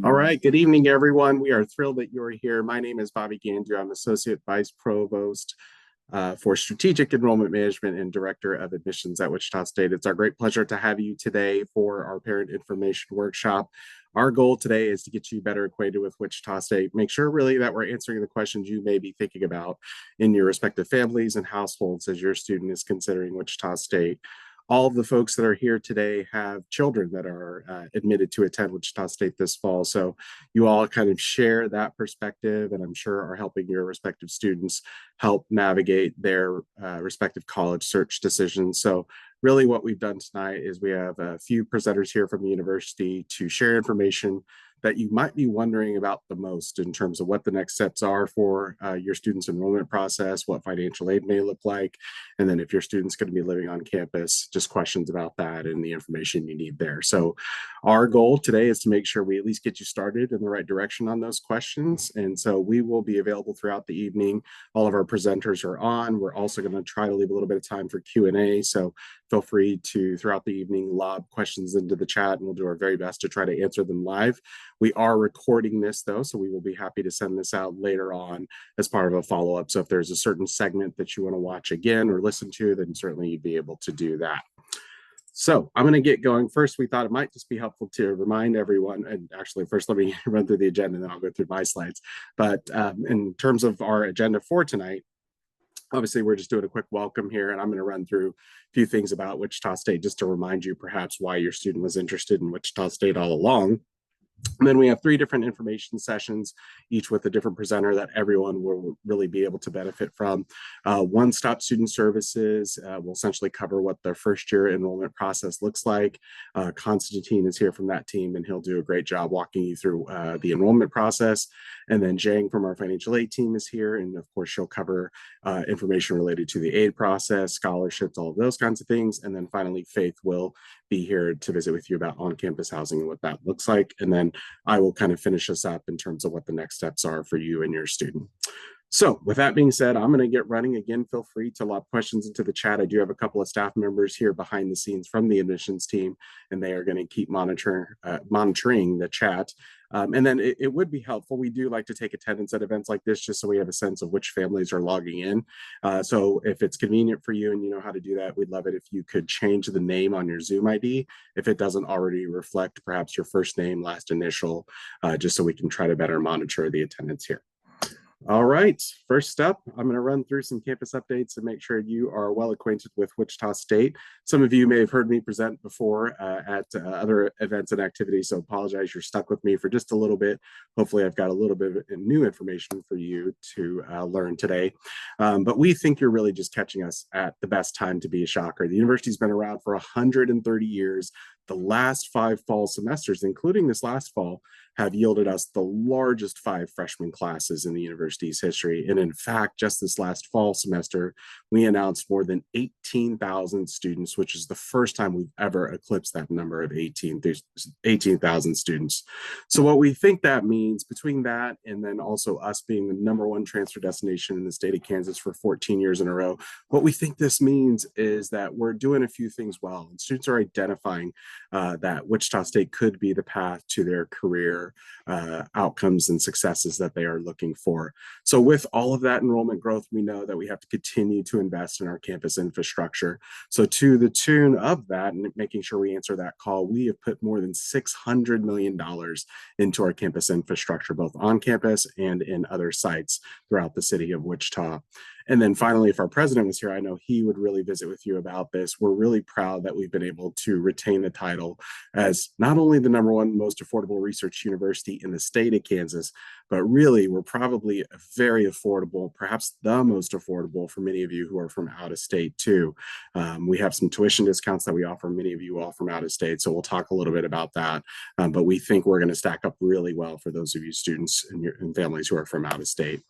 All right. Good evening, everyone. We are thrilled that you're here. My name is Bobby Gandu. I'm Associate Vice Provost for Strategic Enrollment Management and Director of Admissions at Wichita State. It's our great pleasure to have you today for our Parent Information Workshop. Our goal today is to get you better acquainted with Wichita State, make sure really that we're answering the questions you may be thinking about in your respective families and households as your student is considering Wichita State. All of the folks that are here today have children that are admitted to attend Wichita State this fall. So you all kind of share that perspective, and I'm sure are helping your respective students help navigate their respective college search decisions. So really what we've done tonight is we have a few presenters here from the university to share information that you might be wondering about the most in terms of what the next steps are for your student's enrollment process, what financial aid may look like, and then if your student's going to be living on campus, just questions about that and the information you need there. So our goal today is to make sure we at least get you started in the right direction on those questions. And so we will be available throughout the evening. All of our presenters are on. We're also going to try to leave a little bit of time for Q&A. So feel free to, throughout the evening, lob questions into the chat, and we'll do our very best to try to answer them live. We are recording this, though, so we will be happy to send this out later on as part of a follow-up. So if there's a certain segment that you want to watch again or listen to, then certainly you'd be able to do that. So I'm going to get going. First, we thought it might just be helpful to remind everyone, and actually first let me run through the agenda and then I'll go through my slides. But in terms of our agenda for tonight, obviously, we're just doing a quick welcome here, and I'm going to run through a few things about Wichita State just to remind you perhaps why your student was interested in Wichita State all along. And then we have 3 different information sessions, each with a different presenter that everyone will really be able to benefit from. One-stop student services will essentially cover what the first year enrollment process looks like. Constantine is here from that team, and he'll do a great job walking you through the enrollment process. And then Jang from our financial aid team is here, and of course she'll cover information related to the aid process, scholarships, all of those kinds of things. And then finally, Faith will be here to visit with you about on-campus housing and what that looks like. And then I will kind of finish us up in terms of what the next steps are for you and your student. So with that being said, I'm going to get running. Again, feel free to lob questions into the chat. I do have a couple of staff members here behind the scenes from the admissions team, and they are going to keep monitoring the chat. And then it would be helpful. We do like to take attendance at events like this just so we have a sense of which families are logging in. So if it's convenient for you and you know how to do that, we'd love it if you could change the name on your Zoom ID if it doesn't already reflect perhaps your first name, last initial, just so we can try to better monitor the attendance here. All right, first up, I'm going to run through some campus updates and make sure you are well acquainted with Wichita State. Some of you may have heard me present before at other events and activities, so apologize you're stuck with me for just a little bit. Hopefully I've got a little bit of new information for you to learn today. But we think you're really just catching us at the best time to be a shocker. The university's been around for 130 years. The last 5 fall semesters, including this last fall, have yielded us the largest 5 freshman classes in the university's history. And in fact, just this last fall semester, we announced more than 18,000 students, which is the first time we've ever eclipsed that number of 18,000 students. So what we think that means, between that and then also us being the #1 transfer destination in the state of Kansas for 14 years in a row, what we think this means is that we're doing a few things well, and students are identifying that Wichita State could be the path to their career outcomes and successes that they are looking for. So with all of that enrollment growth, we know that we have to continue to invest in our campus infrastructure. So to the tune of that, and making sure we answer that call, we have put more than $600 million into our campus infrastructure, both on campus and in other sites throughout the city of Wichita. And then finally, if our president was here, I know he would really visit with you about this. We're really proud that we've been able to retain the title as not only the #1 most affordable research university in the state of Kansas, but really we're probably a very affordable, perhaps the most affordable for many of you who are from out of state too. We have some tuition discounts that we offer many of you all from out of state, so we'll talk a little bit about that. But we think we're going to stack up really well for those of you students and families who are from out of state.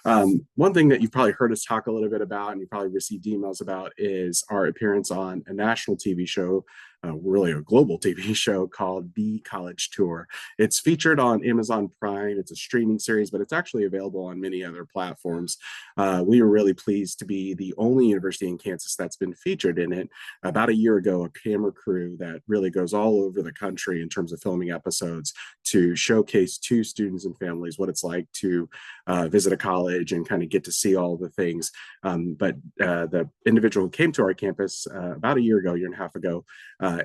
One thing that you've probably heard us talk a little bit about, and you probably received emails about, is our appearance on a national TV show, really a global TV show called The College Tour. It's featured on Amazon Prime. It's a streaming series, but it's actually available on many other platforms. We were really pleased to be the only university in Kansas that's been featured in it. About a year ago, a camera crew that really goes all over the country in terms of filming episodes to showcase to students and families what it's like to visit a college and kind of get to see all the things. But the individual who came to our campus about a year and a half ago,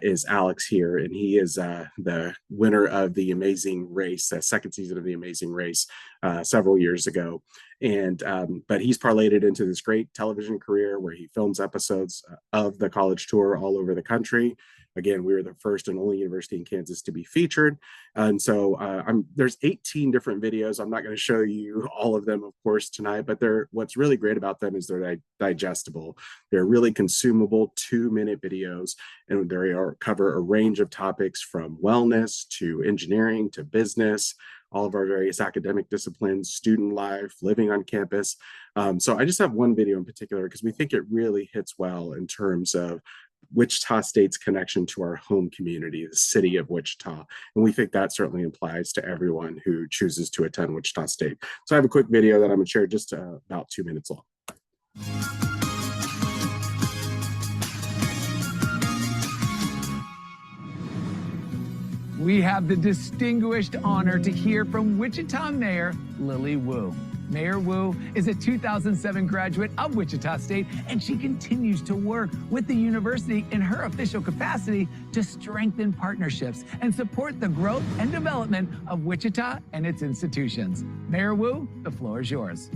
is Alex here, and he is the winner of the Amazing Race, the second season of the Amazing Race several years ago. And but he's parlayed it into this great television career where he films episodes of the college tour all over the country. Again, we were the first and only university in Kansas to be featured. And so there's 18 different videos. I'm not going to show you all of them, of course, tonight, but what's really great about them is they're digestible. They're really consumable 2-minute videos, and they cover a range of topics from wellness to engineering to business, all of our various academic disciplines, student life, living on campus. So I just have one video in particular because we think it really hits well in terms of Wichita State's connection to our home community, the city of Wichita. And we think that certainly applies to everyone who chooses to attend Wichita State. So I have a quick video that I'm going to share, just about 2 minutes long. We have the distinguished honor to hear from Wichita Mayor Lily Wu. Mayor Wu is a 2007 graduate of Wichita State, and she continues to work with the university in her official capacity to strengthen partnerships and support the growth and development of Wichita and its institutions. Mayor Wu, the floor is yours.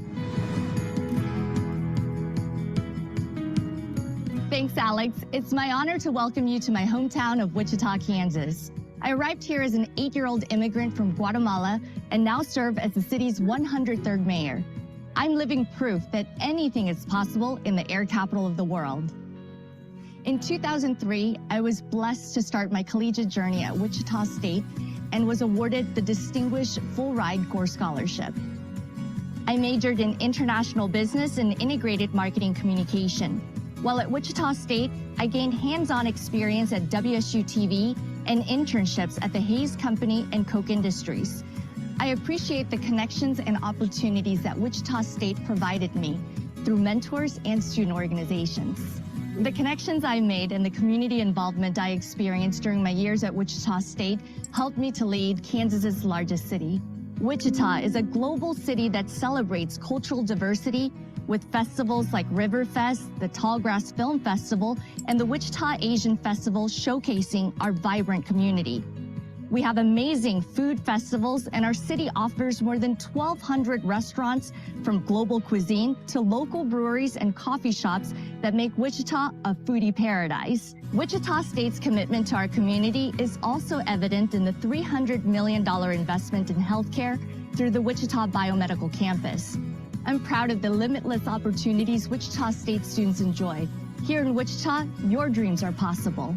Thanks, Alex. It's my honor to welcome you to my hometown of Wichita, Kansas. I arrived here as an 8-year-old immigrant from Guatemala and now serve as the city's 103rd mayor. I'm living proof that anything is possible in the air capital of the world. In 2003, I was blessed to start my collegiate journey at Wichita State and was awarded the Distinguished Full Ride Core Scholarship. I majored in international business and integrated marketing communication. While at Wichita State, I gained hands-on experience at WSU-TV and internships at the Hayes Company and Koch Industries. I appreciate the connections and opportunities that Wichita State provided me through mentors and student organizations. The connections I made and the community involvement I experienced during my years at Wichita State helped me to lead Kansas's largest city. Wichita is a global city that celebrates cultural diversity with festivals like Riverfest, the Tallgrass Film Festival, and the Wichita Asian Festival showcasing our vibrant community. We have amazing food festivals, and our city offers more than 1,200 restaurants, from global cuisine to local breweries and coffee shops that make Wichita a foodie paradise. Wichita State's commitment to our community is also evident in the $300 million investment in healthcare through the Wichita Biomedical Campus. I'm proud of the limitless opportunities Wichita State students enjoy. Here in Wichita, your dreams are possible.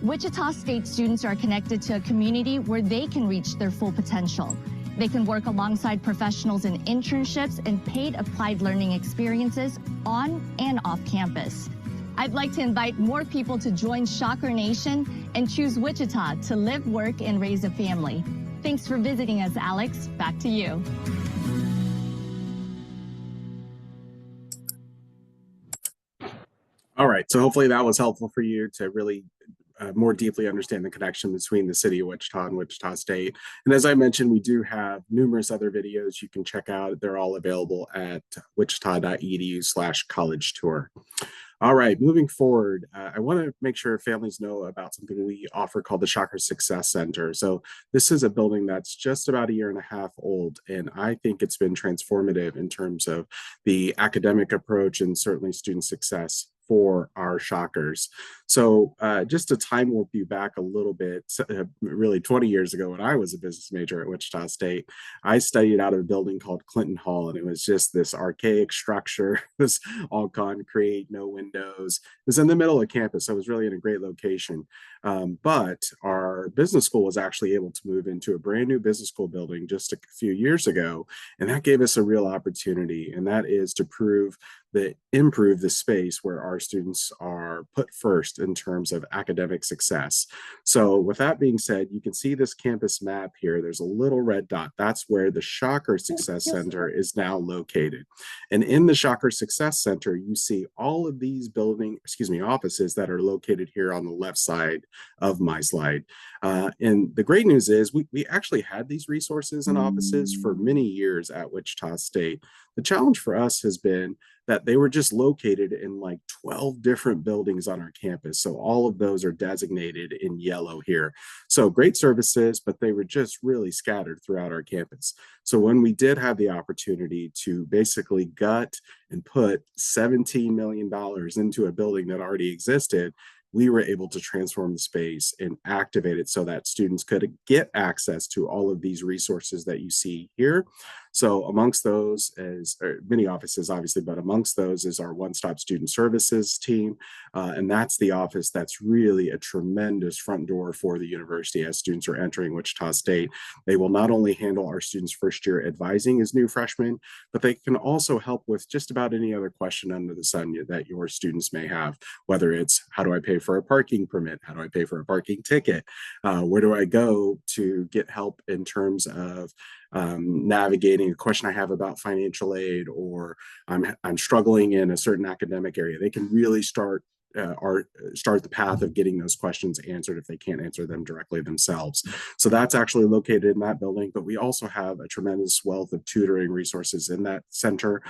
Wichita State students are connected to a community where they can reach their full potential. They can work alongside professionals in internships and paid applied learning experiences on and off campus. I'd like to invite more people to join Shocker Nation and choose Wichita to live, work, and raise a family. Thanks for visiting us, Alex. Back to you. All right, so hopefully that was helpful for you to really more deeply understand the connection between the city of Wichita and Wichita State. And as I mentioned, we do have numerous other videos you can check out. They're all available at wichita.edu/college tour. All right, moving forward, I want to make sure families know about something we offer called the Shocker Success Center. So this is a building that's just about a year and a half old, and I think it's been transformative in terms of the academic approach and certainly student success for our Shockers. So just to time warp you back a little bit, really 20 years ago when I was a business major at Wichita State, I studied out of a building called Clinton Hall, and it was just this archaic structure. It was all concrete, no windows. It was in the middle of campus, so it was really in a great location. But our business school was actually able to move into a brand new business school building just a few years ago, and that gave us a real opportunity, and that is to improve the space where our students are put first in terms of academic success. So with that being said, you can see this campus map here. There's a little red dot. That's where the Shocker Success Center is now located. And in the Shocker Success Center, you see all of these offices that are located here on the left side of my slide. And the great news is we actually had these resources and offices for many years at Wichita State. The challenge for us has been that they were just located in like 12 different buildings on our campus. So all of those are designated in yellow here. So great services, but they were just really scattered throughout our campus. So when we did have the opportunity to basically gut and put $17 million into a building that already existed, we were able to transform the space and activate it so that students could get access to all of these resources that you see here. So amongst those is many offices, obviously, but amongst those is our one-stop student services team. And that's the office that's really a tremendous front door for the university as students are entering Wichita State. They will not only handle our students' first year advising as new freshmen, but they can also help with just about any other question under the sun that your students may have, whether it's how do I pay for a parking permit? How do I pay for a parking ticket? Where do I go to get help in terms of navigating a question I have about financial aid, or I'm struggling in a certain academic area? They can really start the path of getting those questions answered if they can't answer them directly themselves. So that's actually located in that building, but we also have a tremendous wealth of tutoring resources in that center.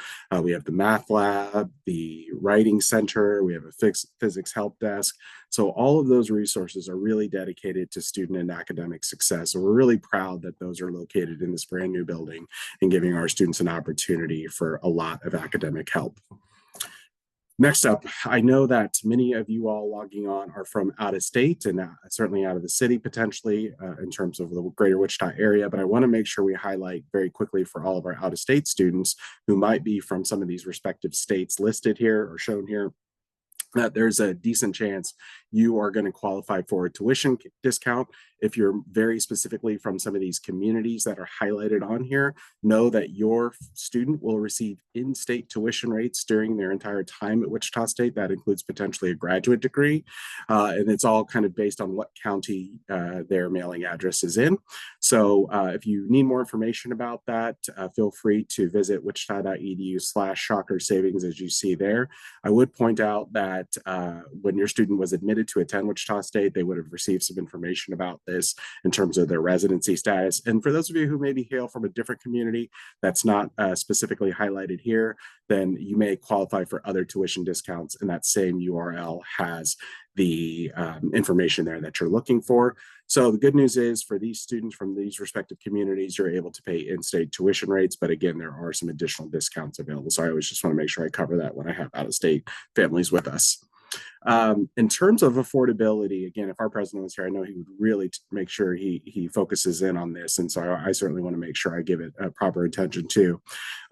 We have the math lab, the writing center, we have a physics help desk. So all of those resources are really dedicated to student and academic success. So we're really proud that those are located in this brand new building and giving our students an opportunity for a lot of academic help. Next up, I know that many of you all logging on are from out of state and certainly out of the city potentially in terms of the greater Wichita area, but I want to make sure we highlight very quickly for all of our out of state students who might be from some of these respective states listed here or shown here, that there's a decent chance you are going to qualify for a tuition discount. If you're very specifically from some of these communities that are highlighted on here, know that your student will receive in-state tuition rates during their entire time at Wichita State. That includes potentially a graduate degree, and it's all kind of based on what county their mailing address is in. So if you need more information about that, feel free to visit wichita.edu/shocker savings as you see there. I would point out that when your student was admitted to attend Wichita State, they would have received some information about this in terms of their residency status. And for those of you who maybe hail from a different community that's not specifically highlighted here, then you may qualify for other tuition discounts, and that same URL has the information there that you're looking for. So the good news is for these students from these respective communities, you're able to pay in-state tuition rates, but again, there are some additional discounts available. So I always just want to make sure I cover that when I have out-of-state families with us. In terms of affordability, again, if our president was here, I know he would really make sure he focuses in on this. And so I certainly want to make sure I give it proper attention too.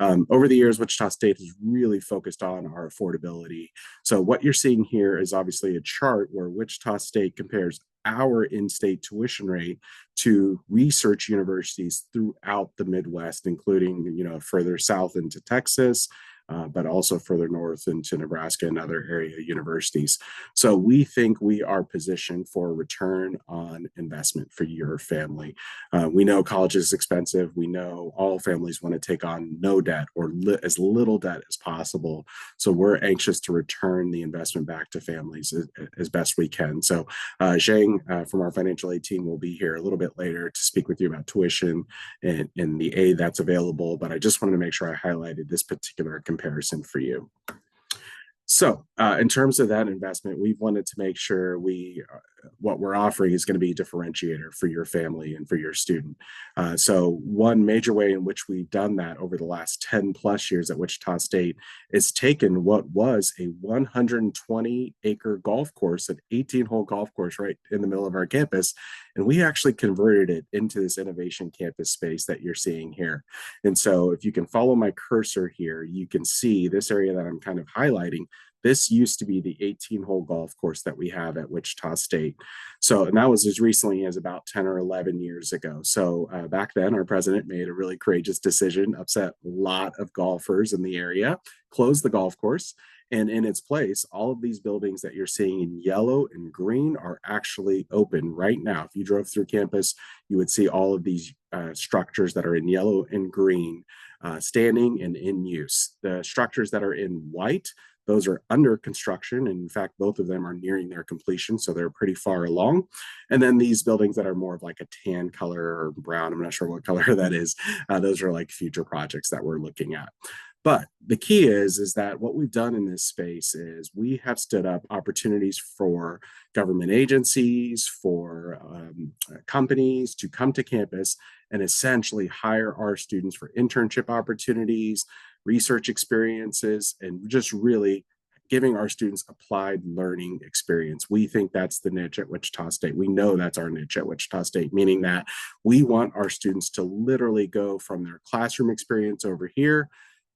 Over the years, Wichita State has really focused on our affordability. So what you're seeing here is obviously a chart where Wichita State compares our in-state tuition rate to research universities throughout the Midwest, including, further south into Texas, but also further north into Nebraska and other area universities. So we think we are positioned for a return on investment for your family. We know college is expensive. We know all families want to take on no debt or as little debt as possible. So we're anxious to return the investment back to families as best we can. So Zhang from our financial aid team will be here a little bit later to speak with you about tuition and the aid that's available. But I just wanted to make sure I highlighted this particular comparison for you. So in terms of that investment, we've wanted to make sure what we're offering is going to be a differentiator for your family and for your student. So one major way in which we've done that over the last 10 plus years at Wichita State is taken what was a 120-acre golf course, an 18-hole golf course right in the middle of our campus, and we actually converted it into this innovation campus space that you're seeing here. And so if you can follow my cursor here, you can see this area that I'm kind of highlighting. This used to be the 18-hole golf course that we have at Wichita State. So, and that was as recently as about 10 or 11 years ago. So back then, our president made a really courageous decision, upset a lot of golfers in the area, closed the golf course, and in its place, all of these buildings that you're seeing in yellow and green are actually open right now. If you drove through campus, you would see all of these structures that are in yellow and green standing and in use. The structures that are in white, those are under construction. And in fact, both of them are nearing their completion. So they're pretty far along. And then these buildings that are more of like a tan color or brown, I'm not sure what color that is. Those are like future projects that we're looking at. But the key is that what we've done in this space is we have stood up opportunities for government agencies, for companies to come to campus and essentially hire our students for internship opportunities, research experiences, and just really giving our students applied learning experience. We think that's the niche at Wichita State. We know that's our niche at Wichita State, meaning that we want our students to literally go from their classroom experience over here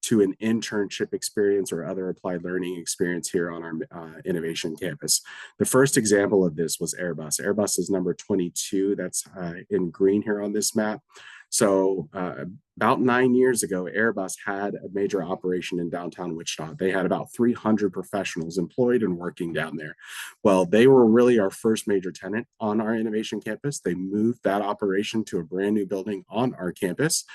to an internship experience or other applied learning experience here on our innovation campus. The first example of this was Airbus. Airbus is number 22. That's in green here on this map. So about 9 years ago, Airbus had a major operation in downtown Wichita. They had about 300 professionals employed and working down there. Well, they were really our first major tenant on our innovation campus. They moved that operation to a brand new building on our campus.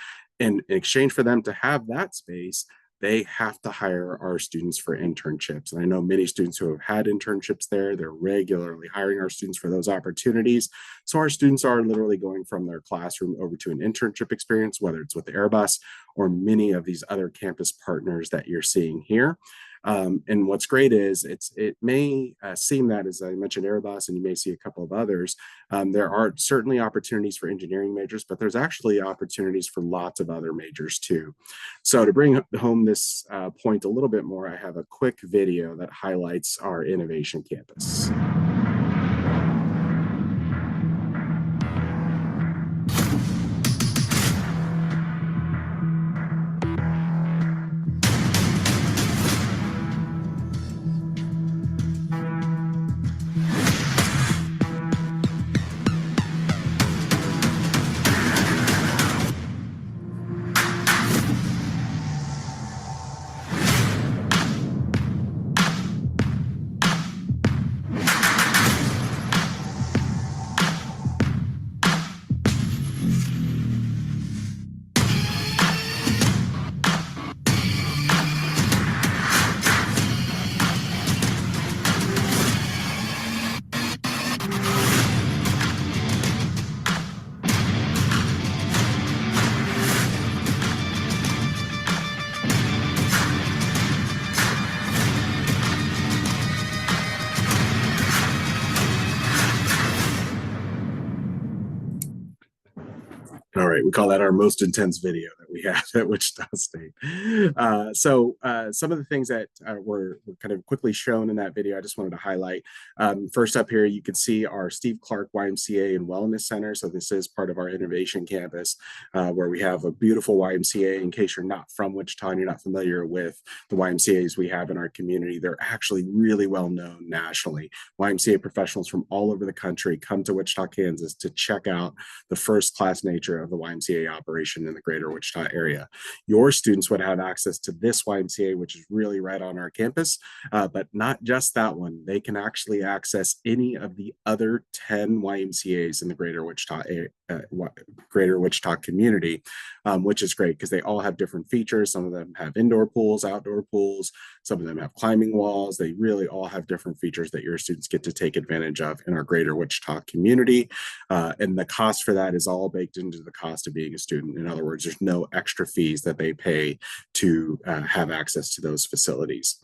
And in exchange for them to have that space, they have to hire our students for internships. And I know many students who have had internships there, they're regularly hiring our students for those opportunities. So our students are literally going from their classroom over to an internship experience, whether it's with Airbus or many of these other campus partners that you're seeing here. And what's great is it may seem that, as I mentioned, Airbus, and you may see a couple of others, there are certainly opportunities for engineering majors, but there's actually opportunities for lots of other majors too. So to bring home this point a little bit more, I have a quick video that highlights our innovation campus. All right, we call that our most intense video that we have at Wichita State. So some of the things that were kind of quickly shown in that video, I just wanted to highlight. First up here, you can see our Steve Clark YMCA and Wellness Center. So this is part of our innovation campus where we have a beautiful YMCA. In case you're not from Wichita and you're not familiar with the YMCAs we have in our community, they're actually really well known nationally. YMCA professionals from all over the country come to Wichita, Kansas to check out the first class nature of the YMCA operation in the greater Wichita area. Your students would have access to this YMCA, which is really right on our campus, but not just that one. They can actually access any of the other 10 YMCAs in the greater Wichita community, which is great because they all have different features. Some of them have indoor pools, outdoor pools. Some of them have climbing walls. They really all have different features that your students get to take advantage of in our greater Wichita community. And the cost for that is all baked into the cost of being a student. In other words, there's no extra fees that they pay to have access to those facilities.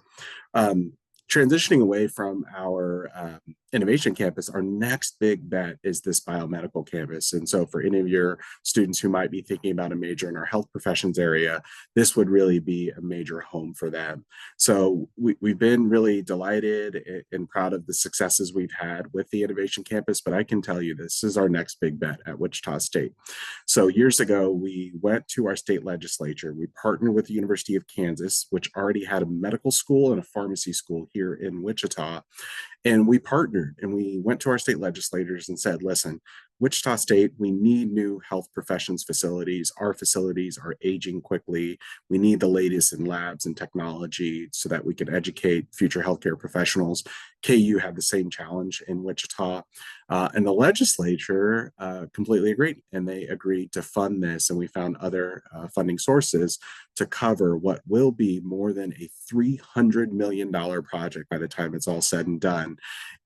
transitioning away from our innovation campus, our next big bet is this biomedical campus. And so for any of your students who might be thinking about a major in our health professions area, this would really be a major home for them. So we've been really delighted and proud of the successes we've had with the innovation campus, but I can tell you this is our next big bet at Wichita State. So years ago, we went to our state legislature. We partnered with the University of Kansas, which already had a medical school and a pharmacy school here in Wichita. And we partnered and we went to our state legislators and said, listen, Wichita State, we need new health professions facilities. Our facilities are aging quickly. We need the latest in labs and technology so that we can educate future healthcare professionals. KU had the same challenge in Wichita. And the legislature completely agreed, and they agreed to fund this. And we found other funding sources to cover what will be more than a $300 million project by the time it's all said and done.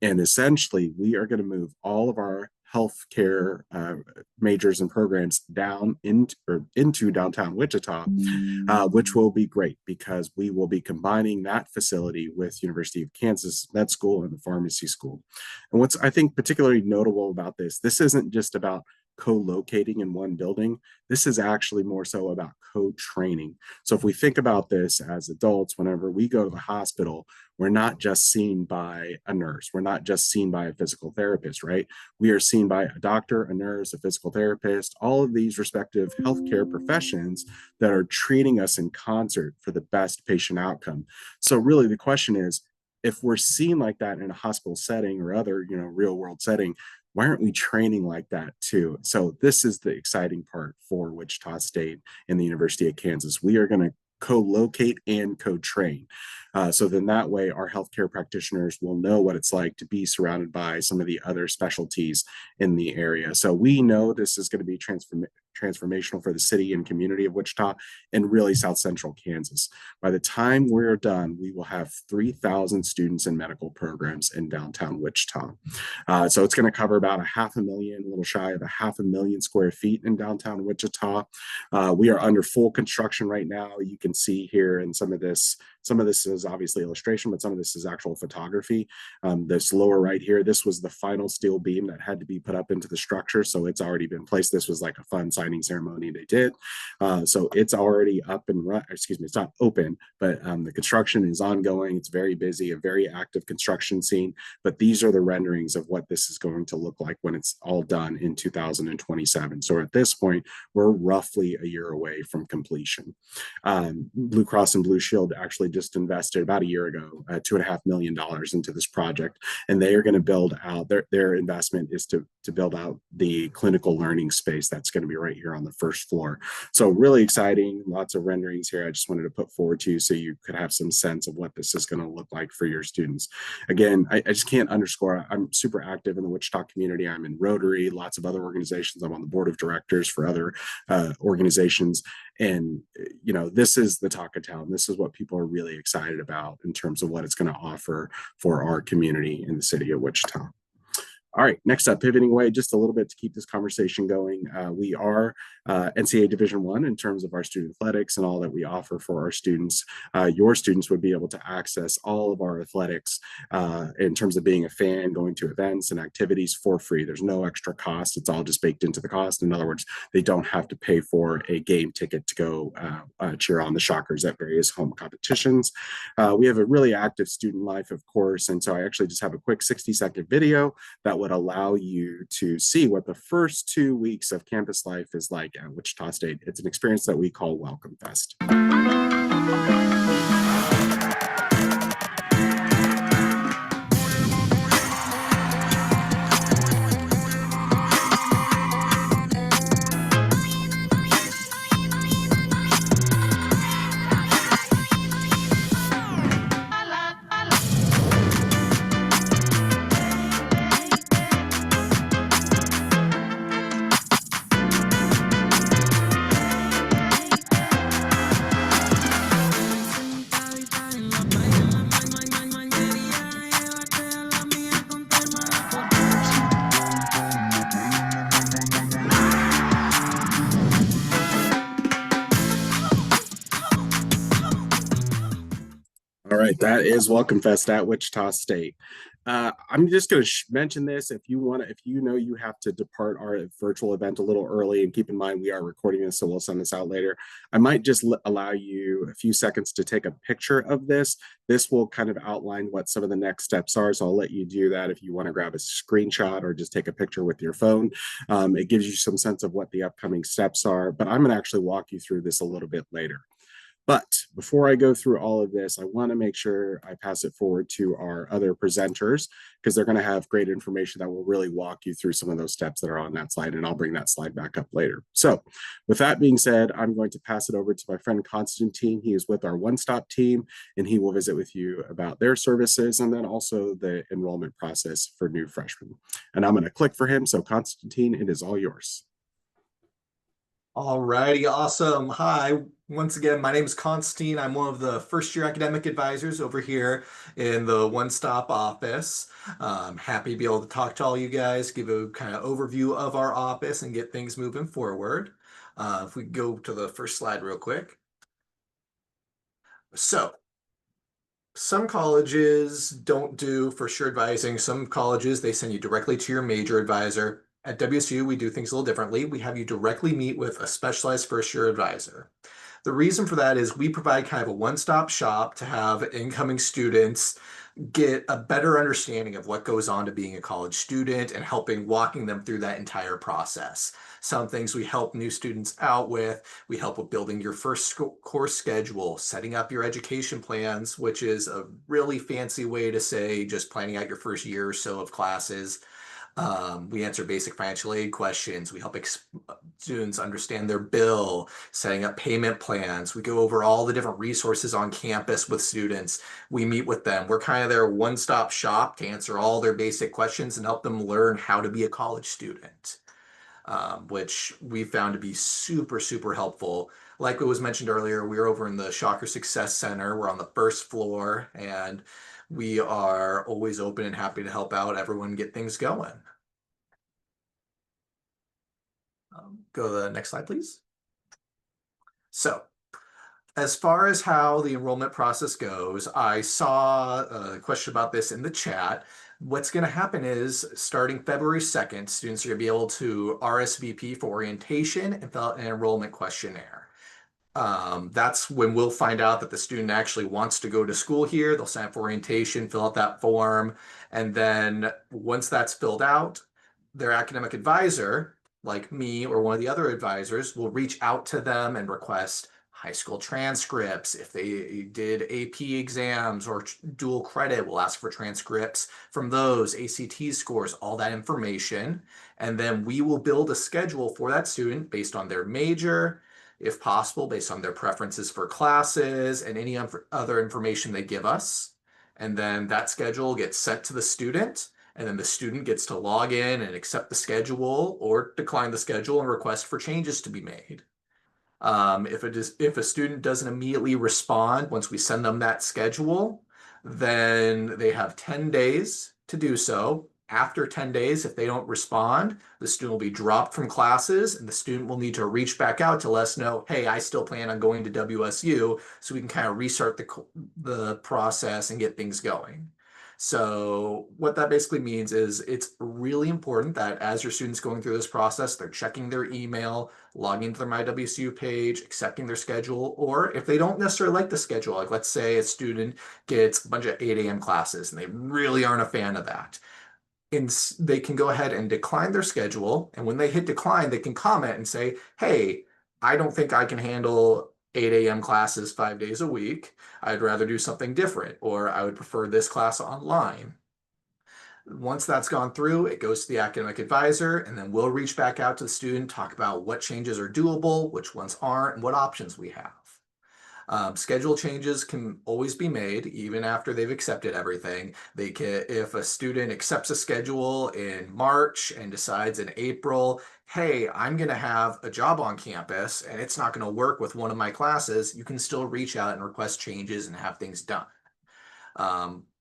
And essentially, we are going to move all of our healthcare majors and programs down into downtown Wichita, which will be great because we will be combining that facility with University of Kansas Med School and the pharmacy school. And what's I think particularly notable about this isn't just about co-locating in one building. This is actually more so about co-training. So if we think about this as adults, whenever we go to the hospital, we're not just seen by a nurse. We're not just seen by a physical therapist, right? We are seen by a doctor, a nurse, a physical therapist, all of these respective healthcare professions that are treating us in concert for the best patient outcome. So really the question is, if we're seen like that in a hospital setting or other, real world setting, why aren't we training like that too? So this is the exciting part for Wichita State and the University of Kansas. We are going to co-locate and co-train. So then that way our healthcare practitioners will know what it's like to be surrounded by some of the other specialties in the area. So we know this is going to be transformational for the city and community of Wichita and really South Central Kansas. By the time we're done, we will have 3,000 students in medical programs in downtown Wichita. So it's going to cover about a little shy of a 500,000 square feet in downtown Wichita. We are under full construction right now. You can see here in some of this is obviously illustration, but some of this is actual photography. This lower right here, this was the final steel beam that had to be put up into the structure. So it's already been placed. This was like a fun signing ceremony they did. So it's already up and it's not open, but the construction is ongoing. It's very busy, a very active construction scene. But these are the renderings of what this is going to look like when it's all done in 2027. So at this point, we're roughly a year away from completion. Blue Cross and Blue Shield actually just invested about a year ago, $2.5 million into this project, and they are going to build out their investment is to build out the clinical learning space that's going to be right here on the first floor. So really exciting, lots of renderings here. I just wanted to put forward to you so you could have some sense of what this is going to look like for your students. Again, I just can't underscore, I'm super active in the Wichita community. I'm in Rotary, lots of other organizations. I'm on the board of directors for other organizations. And, this is the talk of town. This is what people are really excited about in terms of what it's going to offer for our community in the city of Wichita. All right, next up, pivoting away just a little bit to keep this conversation going. We are NCAA Division I in terms of our student athletics and all that we offer for our students. Your students would be able to access all of our athletics in terms of being a fan, going to events and activities for free. There's no extra cost. It's all just baked into the cost. In other words, they don't have to pay for a game ticket to go cheer on the Shockers at various home competitions. We have a really active student life, of course, and so I actually just have a quick 60-second video that would allow you to see what the first 2 weeks of campus life is like at Wichita State. It's an experience that we call Welcome Fest. All right, that is Welcome Fest at Wichita State. I'm just going to mention this if you want to, if you know you have to depart our virtual event a little early, and keep in mind we are recording this, so we'll send this out later. I might just allow you a few seconds to take a picture of this. This will kind of outline what some of the next steps are, so I'll let you do that if you want to grab a screenshot or just take a picture with your phone. It gives you some sense of what the upcoming steps are, but I'm going to actually walk you through this a little bit later. But before I go through all of this, I want to make sure I pass it forward to our other presenters, because they're going to have great information that will really walk you through some of those steps that are on that slide, and I'll bring that slide back up later. So with that being said, I'm going to pass it over to my friend Constantine. He is with our one-stop team, and he will visit with you about their services and then also the enrollment process for new freshmen. And I'm going to click for him. So Constantine, it is all yours. All righty, awesome. Hi, once again, my name is Constantine. I'm one of the first-year academic advisors over here in the one-stop office. Happy to be able to talk to all you guys, give a kind of overview of our office and get things moving forward. If we go to the first slide real quick. So, some colleges don't do first-year advising. Some colleges, they send you directly to your major advisor. At WSU, we do things a little differently. We have you directly meet with a specialized first-year advisor. The reason for that is we provide kind of a one-stop shop to have incoming students get a better understanding of what goes on to being a college student and walking them through that entire process. Some things we help new students out with. We help with building your first course schedule, setting up your education plans, which is a really fancy way to say just planning out your first year or so of classes. We answer basic financial aid questions. We help students understand their bill, setting up payment plans. We go over all the different resources on campus with students. We meet with them. We're kind of their one-stop shop to answer all their basic questions and help them learn how to be a college student, which we found to be super, super helpful. Like it was mentioned earlier, we're over in the Shocker Success Center. We're on the first floor, and we are always open and happy to help out everyone get things going. Go to the next slide, please. So, as far as how the enrollment process goes, I saw a question about this in the chat. What's going to happen is starting February 2nd, students are going to be able to RSVP for orientation and fill out an enrollment questionnaire. That's when we'll find out that the student actually wants to go to school here. They'll sign up for orientation, fill out that form, and then once that's filled out, their academic advisor, like me or one of the other advisors, will reach out to them and request high school transcripts. If they did AP exams or dual credit, we'll ask for transcripts from those, ACT scores, all that information. And then we will build a schedule for that student based on their major, if possible, based on their preferences for classes and any other information they give us. And then that schedule gets sent to the student, and then the student gets to log in and accept the schedule or decline the schedule and request for changes to be made. If a student doesn't immediately respond once we send them that schedule, then they have 10 days to do so. After 10 days, if they don't respond, the student will be dropped from classes, and the student will need to reach back out to let us know, hey, I still plan on going to WSU, so we can kind of restart the process and get things going. So what that basically means is it's really important that as your students going through this process, they're checking their email, logging into their MyWSU page, accepting their schedule, or if they don't necessarily like the schedule, like let's say a student gets a bunch of 8 a.m. classes and they really aren't a fan of that, and they can go ahead and decline their schedule. And when they hit decline, they can comment and say, hey, I don't think I can handle 8 a.m. classes 5 days a week. I'd rather do something different, or I would prefer this class online. Once that's gone through, it goes to the academic advisor, and then we'll reach back out to the student, talk about what changes are doable, which ones aren't, and what options we have. Schedule changes can always be made even after they've accepted everything. They can, if a student accepts a schedule in March and decides in April, hey, I'm going to have a job on campus and it's not going to work with one of my classes, you can still reach out and request changes and have things done.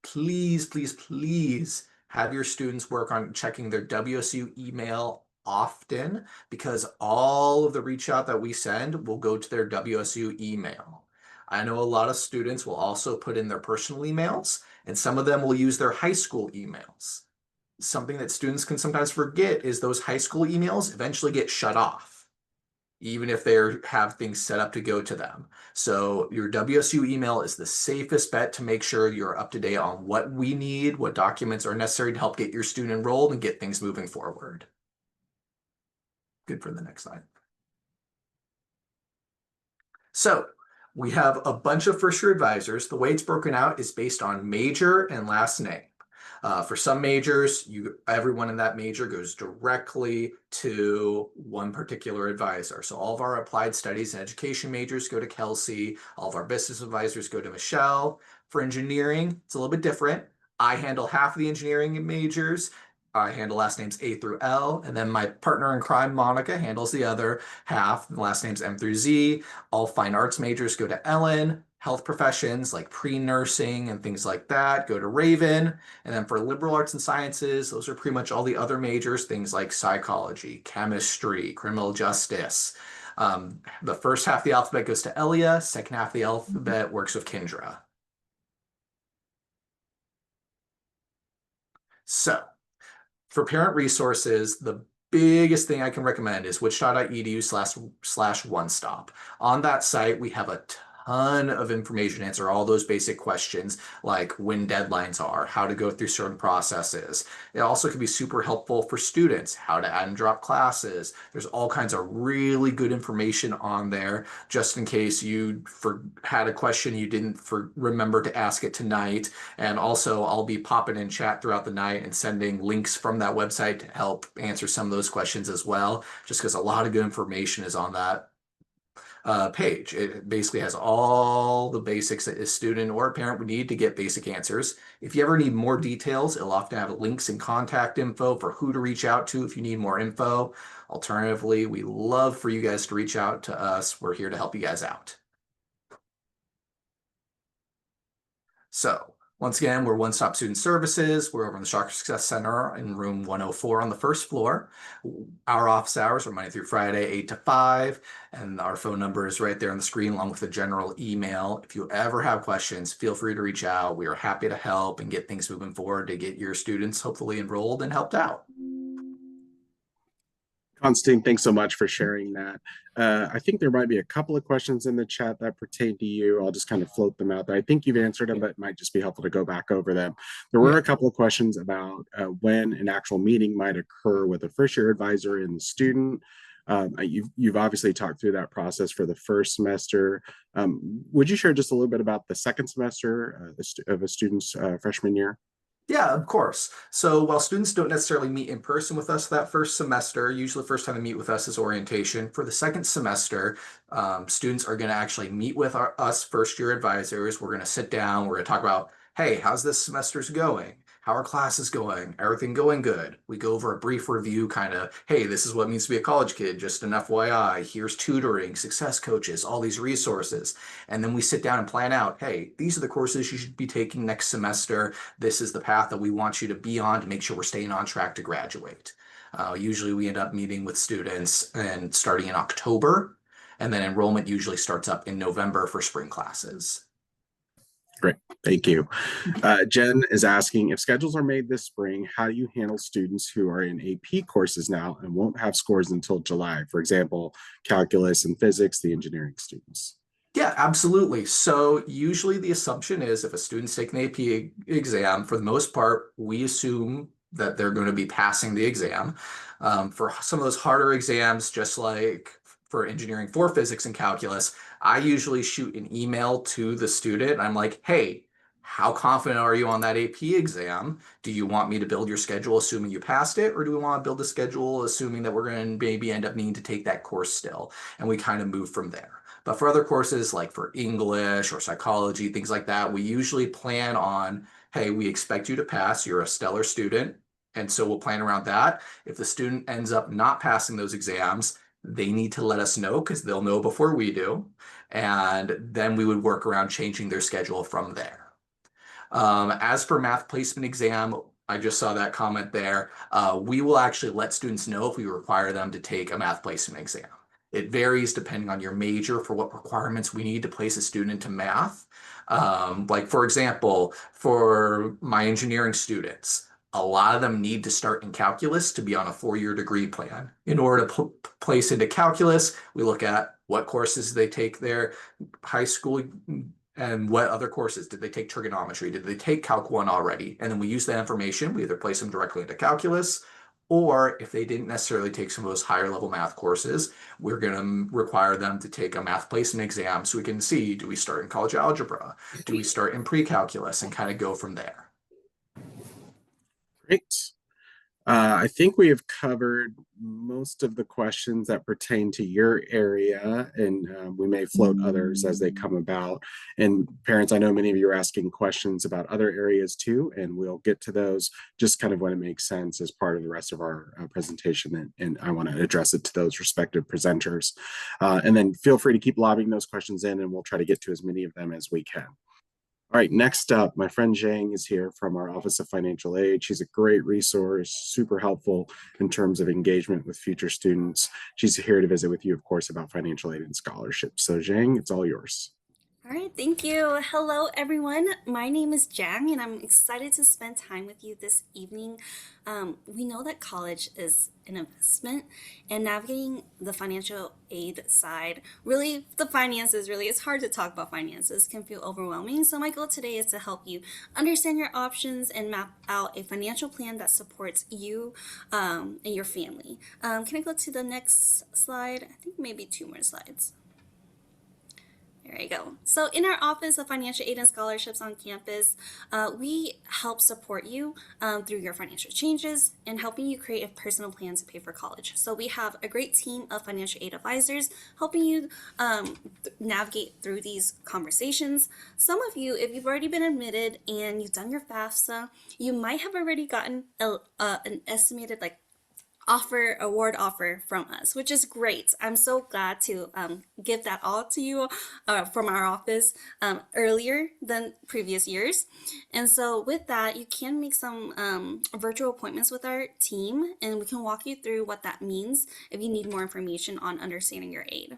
Please, please, please have your students work on checking their WSU email often, because all of the reach out that we send will go to their WSU email. I know a lot of students will also put in their personal emails, and some of them will use their high school emails. Something that students can sometimes forget is those high school emails eventually get shut off, even if they have things set up to go to them. So your WSU email is the safest bet to make sure you're up to date on what we need, what documents are necessary to help get your student enrolled and get things moving forward. Good for the next slide. So we have a bunch of first year advisors. The way it's broken out is based on major and last name. For some majors, everyone in that major goes directly to one particular advisor. So all of our applied studies and education majors go to Kelsey. All of our business advisors go to Michelle. For engineering, it's a little bit different. I handle half of the engineering majors. I handle last names A through L, and then my partner in crime, Monica, handles the other half. The last names M through Z. All fine arts majors go to Ellen. Health professions like pre-nursing and things like that go to Raven. And then for liberal arts and sciences, those are pretty much all the other majors, things like psychology, chemistry, criminal justice. The first half of the alphabet goes to Elia, second half of the alphabet works with Kendra. So for parent resources, the biggest thing I can recommend is wichita.edu/one-stop. On that site, we have a ton of information to answer all those basic questions, like when deadlines are, how to go through certain processes. It also can be super helpful for students, how to add and drop classes. There's all kinds of really good information on there, just in case you had a question you didn't remember to ask it tonight. And also, I'll be popping in chat throughout the night and sending links from that website to help answer some of those questions as well, just because a lot of good information is on that page. It basically has all the basics that a student or a parent would need to get basic answers. If you ever need more details, it'll often have links and contact info for who to reach out to if you need more info. Alternatively, we love for you guys to reach out to us. We're here to help you guys out. So once again, we're One Stop Student Services. We're over in the Shocker Success Center in room 104 on the first floor. Our office hours are Monday through Friday, 8 to 5. And our phone number is right there on the screen, along with a general email. If you ever have questions, feel free to reach out. We are happy to help and get things moving forward to get your students hopefully enrolled and helped out. Constantine, thanks so much for sharing that. I think there might be a couple of questions in the chat that pertain to you. I'll just kind of float them out there. I think you've answered them, but it might just be helpful to go back over them. There were a couple of questions about when an actual meeting might occur with a first-year advisor and the student. You've obviously talked through that process for the first semester. Would you share just a little bit about the second semester of a student's freshman year? Yeah, of course. So while students don't necessarily meet in person with us that first semester, usually the first time they meet with us is orientation. For the second semester, students are going to actually meet with us first-year advisors. We're going to sit down. We're going to talk about, hey, how's this semester's going? How are classes going? Everything going good? We go over a brief review, kind of, hey, this is what it means to be a college kid, just an FYI. Here's tutoring, success coaches, all these resources. And then we sit down and plan out, hey, these are the courses you should be taking next semester. This is the path that we want you to be on to make sure we're staying on track to graduate. Usually we end up meeting with students and starting in October, and then enrollment usually starts up in November for spring classes. Great, thank you. Jen is asking, if schedules are made this spring, how do you handle students who are in AP courses now and won't have scores until July? For example, calculus and physics, the engineering students. Yeah, absolutely. So usually the assumption is if a student's taking the AP exam, for the most part, we assume that they're going to be passing the exam. For some of those harder exams, just like for engineering for physics and calculus, I usually shoot an email to the student. I'm like, hey, how confident are you on that AP exam? Do you want me to build your schedule assuming you passed it? Or do we want to build a schedule assuming that we're going to maybe end up needing to take that course still? And we kind of move from there. But for other courses like for English or psychology, things like that, we usually plan on, hey, we expect you to pass. You're a stellar student. And so we'll plan around that. If the student ends up not passing those exams, they need to let us know because they'll know before we do. And then we would work around changing their schedule from there. As for math placement exam, I just saw that comment there. We will actually let students know if we require them to take a math placement exam. It varies depending on your major for what requirements we need to place a student into math. Like for example, for my engineering students, a lot of them need to start in calculus to be on a 4-year degree plan. In order to place into calculus, we look at what courses they take there, high school, and what other courses. Did they take trigonometry? Did they take Calc 1 already? And then we use that information. We either place them directly into calculus, or if they didn't necessarily take some of those higher level math courses, we're going to require them to take a math placement exam so we can see, do we start in college algebra? Do we start in pre-calculus, and kind of go from there? Great. I think we have covered most of the questions that pertain to your area, and we may float others as they come about. And parents, I know many of you are asking questions about other areas too, and we'll get to those just kind of when it makes sense as part of the rest of our presentation. And I want to address it to those respective presenters. And then feel free to keep lobbing those questions in, and we'll try to get to as many of them as we can. All right, next up, my friend Zhang is here from our Office of Financial Aid. She's a great resource, super helpful in terms of engagement with future students. She's here to visit with you, of course, about financial aid and scholarships. So Zhang, it's all yours. All right, thank you. Hello, everyone. My name is Jang, and I'm excited to spend time with you this evening. We know that college is an investment, and navigating the financial aid side, really, the finances, really, it's hard to talk about finances, can feel overwhelming. So my goal today is to help you understand your options and map out a financial plan that supports you and your family. Can I go to the next slide? I think maybe 2 more slides. There you go. So in our Office of Financial Aid and Scholarships on campus, we help support you through your financial changes and helping you create a personal plan to pay for college. So we have a great team of financial aid advisors helping you navigate through these conversations. Some of you, if you've already been admitted and you've done your FAFSA, you might have already gotten an estimated award offer from us, which is great. I'm so glad to give that all to you from our office earlier than previous years. And so with that, you can make some virtual appointments with our team, and we can walk you through what that means if you need more information on understanding your aid.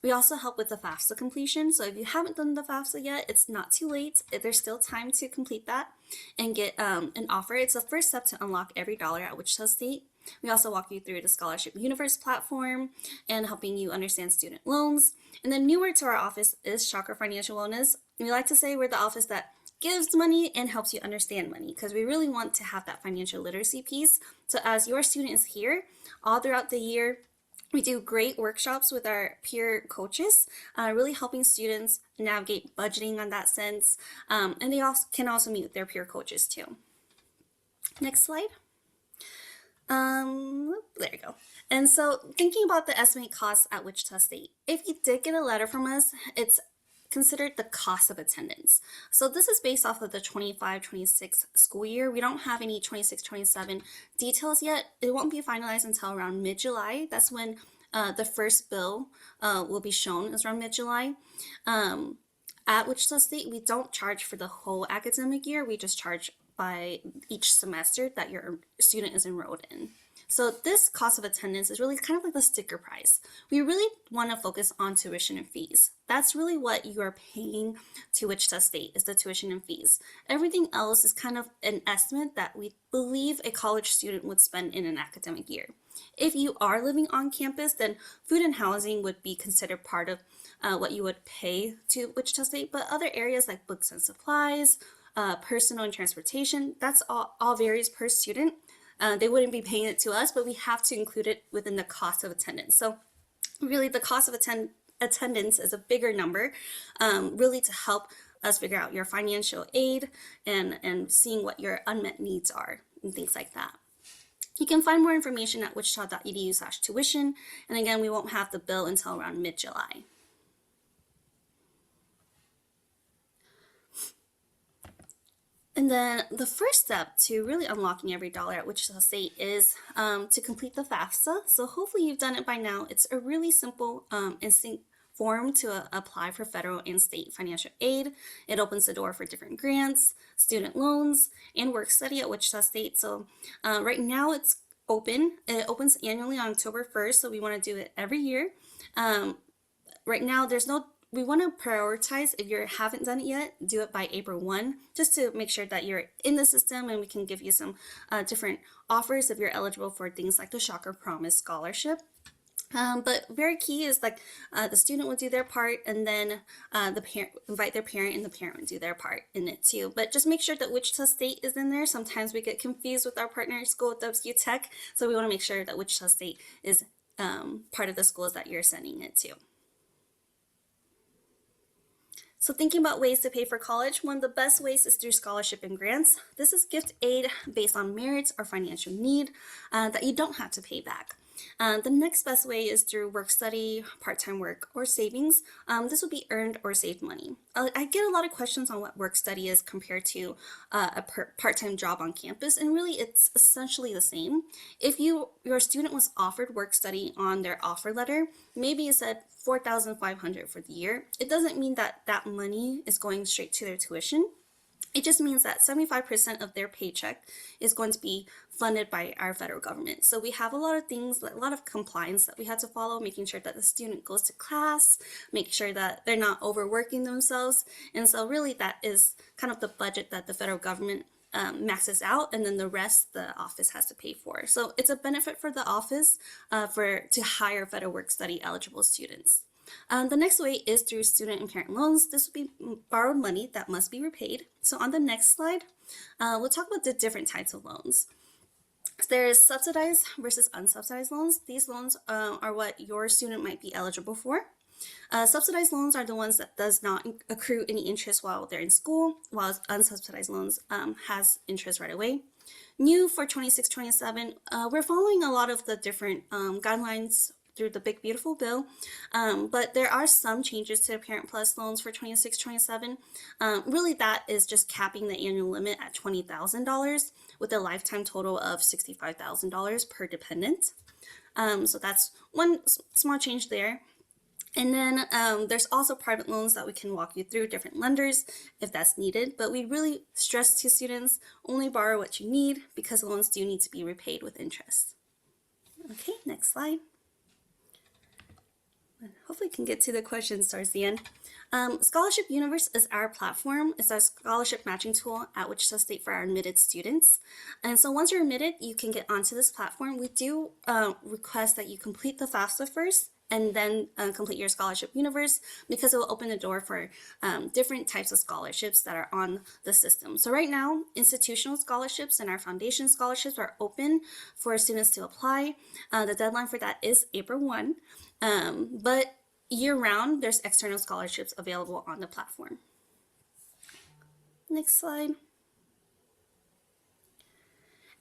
We also help with the FAFSA completion. So if you haven't done the FAFSA yet, it's not too late. There's still time to complete that and get an offer. It's the first step to unlock every dollar at Wichita State. We also walk you through the Scholarship Universe platform and helping you understand student loans. And then newer to our office is Shocker Financial Wellness. We like to say we're the office that gives money and helps you understand money, because we really want to have that financial literacy piece. So as your student is here all throughout the year, we do great workshops with our peer coaches, really helping students navigate budgeting on that sense. And they can also meet with their peer coaches too. Next slide. There you go. And so thinking about the estimate costs at Wichita State, if you did get a letter from us, it's considered the cost of attendance. So this is based off of the 25-26 school year. We don't have any 26-27 details yet. It won't be finalized until around mid-July. That's when the first bill will be shown, is around mid-July. At Wichita State, we don't charge for the whole academic year. We just charge by each semester that your student is enrolled in. So this cost of attendance is really kind of like the sticker price. We really want to focus on tuition and fees. That's really what you are paying to Wichita State, is the tuition and fees. Everything else is kind of an estimate that we believe a college student would spend in an academic year. If you are living on campus, then food and housing would be considered part of what you would pay to Wichita State, but other areas like books and supplies, personal and transportation, that's all varies per student. They wouldn't be paying it to us, but we have to include it within the cost of attendance. So really the cost of attendance is a bigger number, really to help us figure out your financial aid and seeing what your unmet needs are and things like that. You can find more information at wichita.edu/tuition. And again, we won't have the bill until around mid-July. And then the first step to really unlocking every dollar at Wichita State is to complete the FAFSA. So hopefully you've done it by now. It's a really simple instant form to apply for federal and state financial aid. It opens the door for different grants, student loans, and work study at Wichita State. So right now it's open. It opens annually on October 1st, so we want to do it every year. Right now, we want to prioritize. If you haven't done it yet, do it by April 1, just to make sure that you're in the system, and we can give you some different offers if you're eligible for things like the Shocker Promise Scholarship. But very key is like the student would do their part, and then the parent invite their parent, and the parent would do their part in it too. But just make sure that Wichita State is in there. Sometimes we get confused with our partner school, W Tech, so we want to make sure that Wichita State is part of the schools that you're sending it to. So thinking about ways to pay for college, one of the best ways is through scholarship and grants. This is gift aid based on merits or financial need that you don't have to pay back. The next best way is through work study, part-time work, or savings. This will be earned or saved money. I get a lot of questions on what work study is compared to a part-time job on campus, and really it's essentially the same. If your student was offered work study on their offer letter, maybe it said $4,500 for the year, it doesn't mean that that money is going straight to their tuition. It just means that 75% of their paycheck is going to be funded by our federal government. So we have a lot of things, a lot of compliance that we had to follow, making sure that the student goes to class, make sure that they're not overworking themselves. And so really that is kind of the budget that the federal government maxes out, and then the rest the office has to pay for. So it's a benefit for the office to hire federal work study eligible students. The next way is through student and parent loans. This would be borrowed money that must be repaid. So on the next slide, we'll talk about the different types of loans. There's subsidized versus unsubsidized loans. These loans are what your student might be eligible for. Subsidized loans are the ones that does not accrue any interest while they're in school, while unsubsidized loans has interest right away. New for 26-27, we're following a lot of the different guidelines through the big beautiful bill, but there are some changes to Parent Plus loans for 26-27. Really that is just capping the annual limit at $20,000 with a lifetime total of $65,000 per dependent. So that's one small change there. And then there's also private loans that we can walk you through, different lenders if that's needed, but we really stress to students, only borrow what you need, because loans do need to be repaid with interest. Okay, next slide. Hopefully we can get to the questions towards the end. Scholarship Universe is our platform. It's our scholarship matching tool at Wichita State for our admitted students. And so once you're admitted, you can get onto this platform. We do request that you complete the FAFSA first, and then complete your Scholarship Universe, because it will open the door for different types of scholarships that are on the system. So right now, institutional scholarships and our foundation scholarships are open for students to apply. The deadline for that is April 1. But year-round, there's external scholarships available on the platform. Next slide.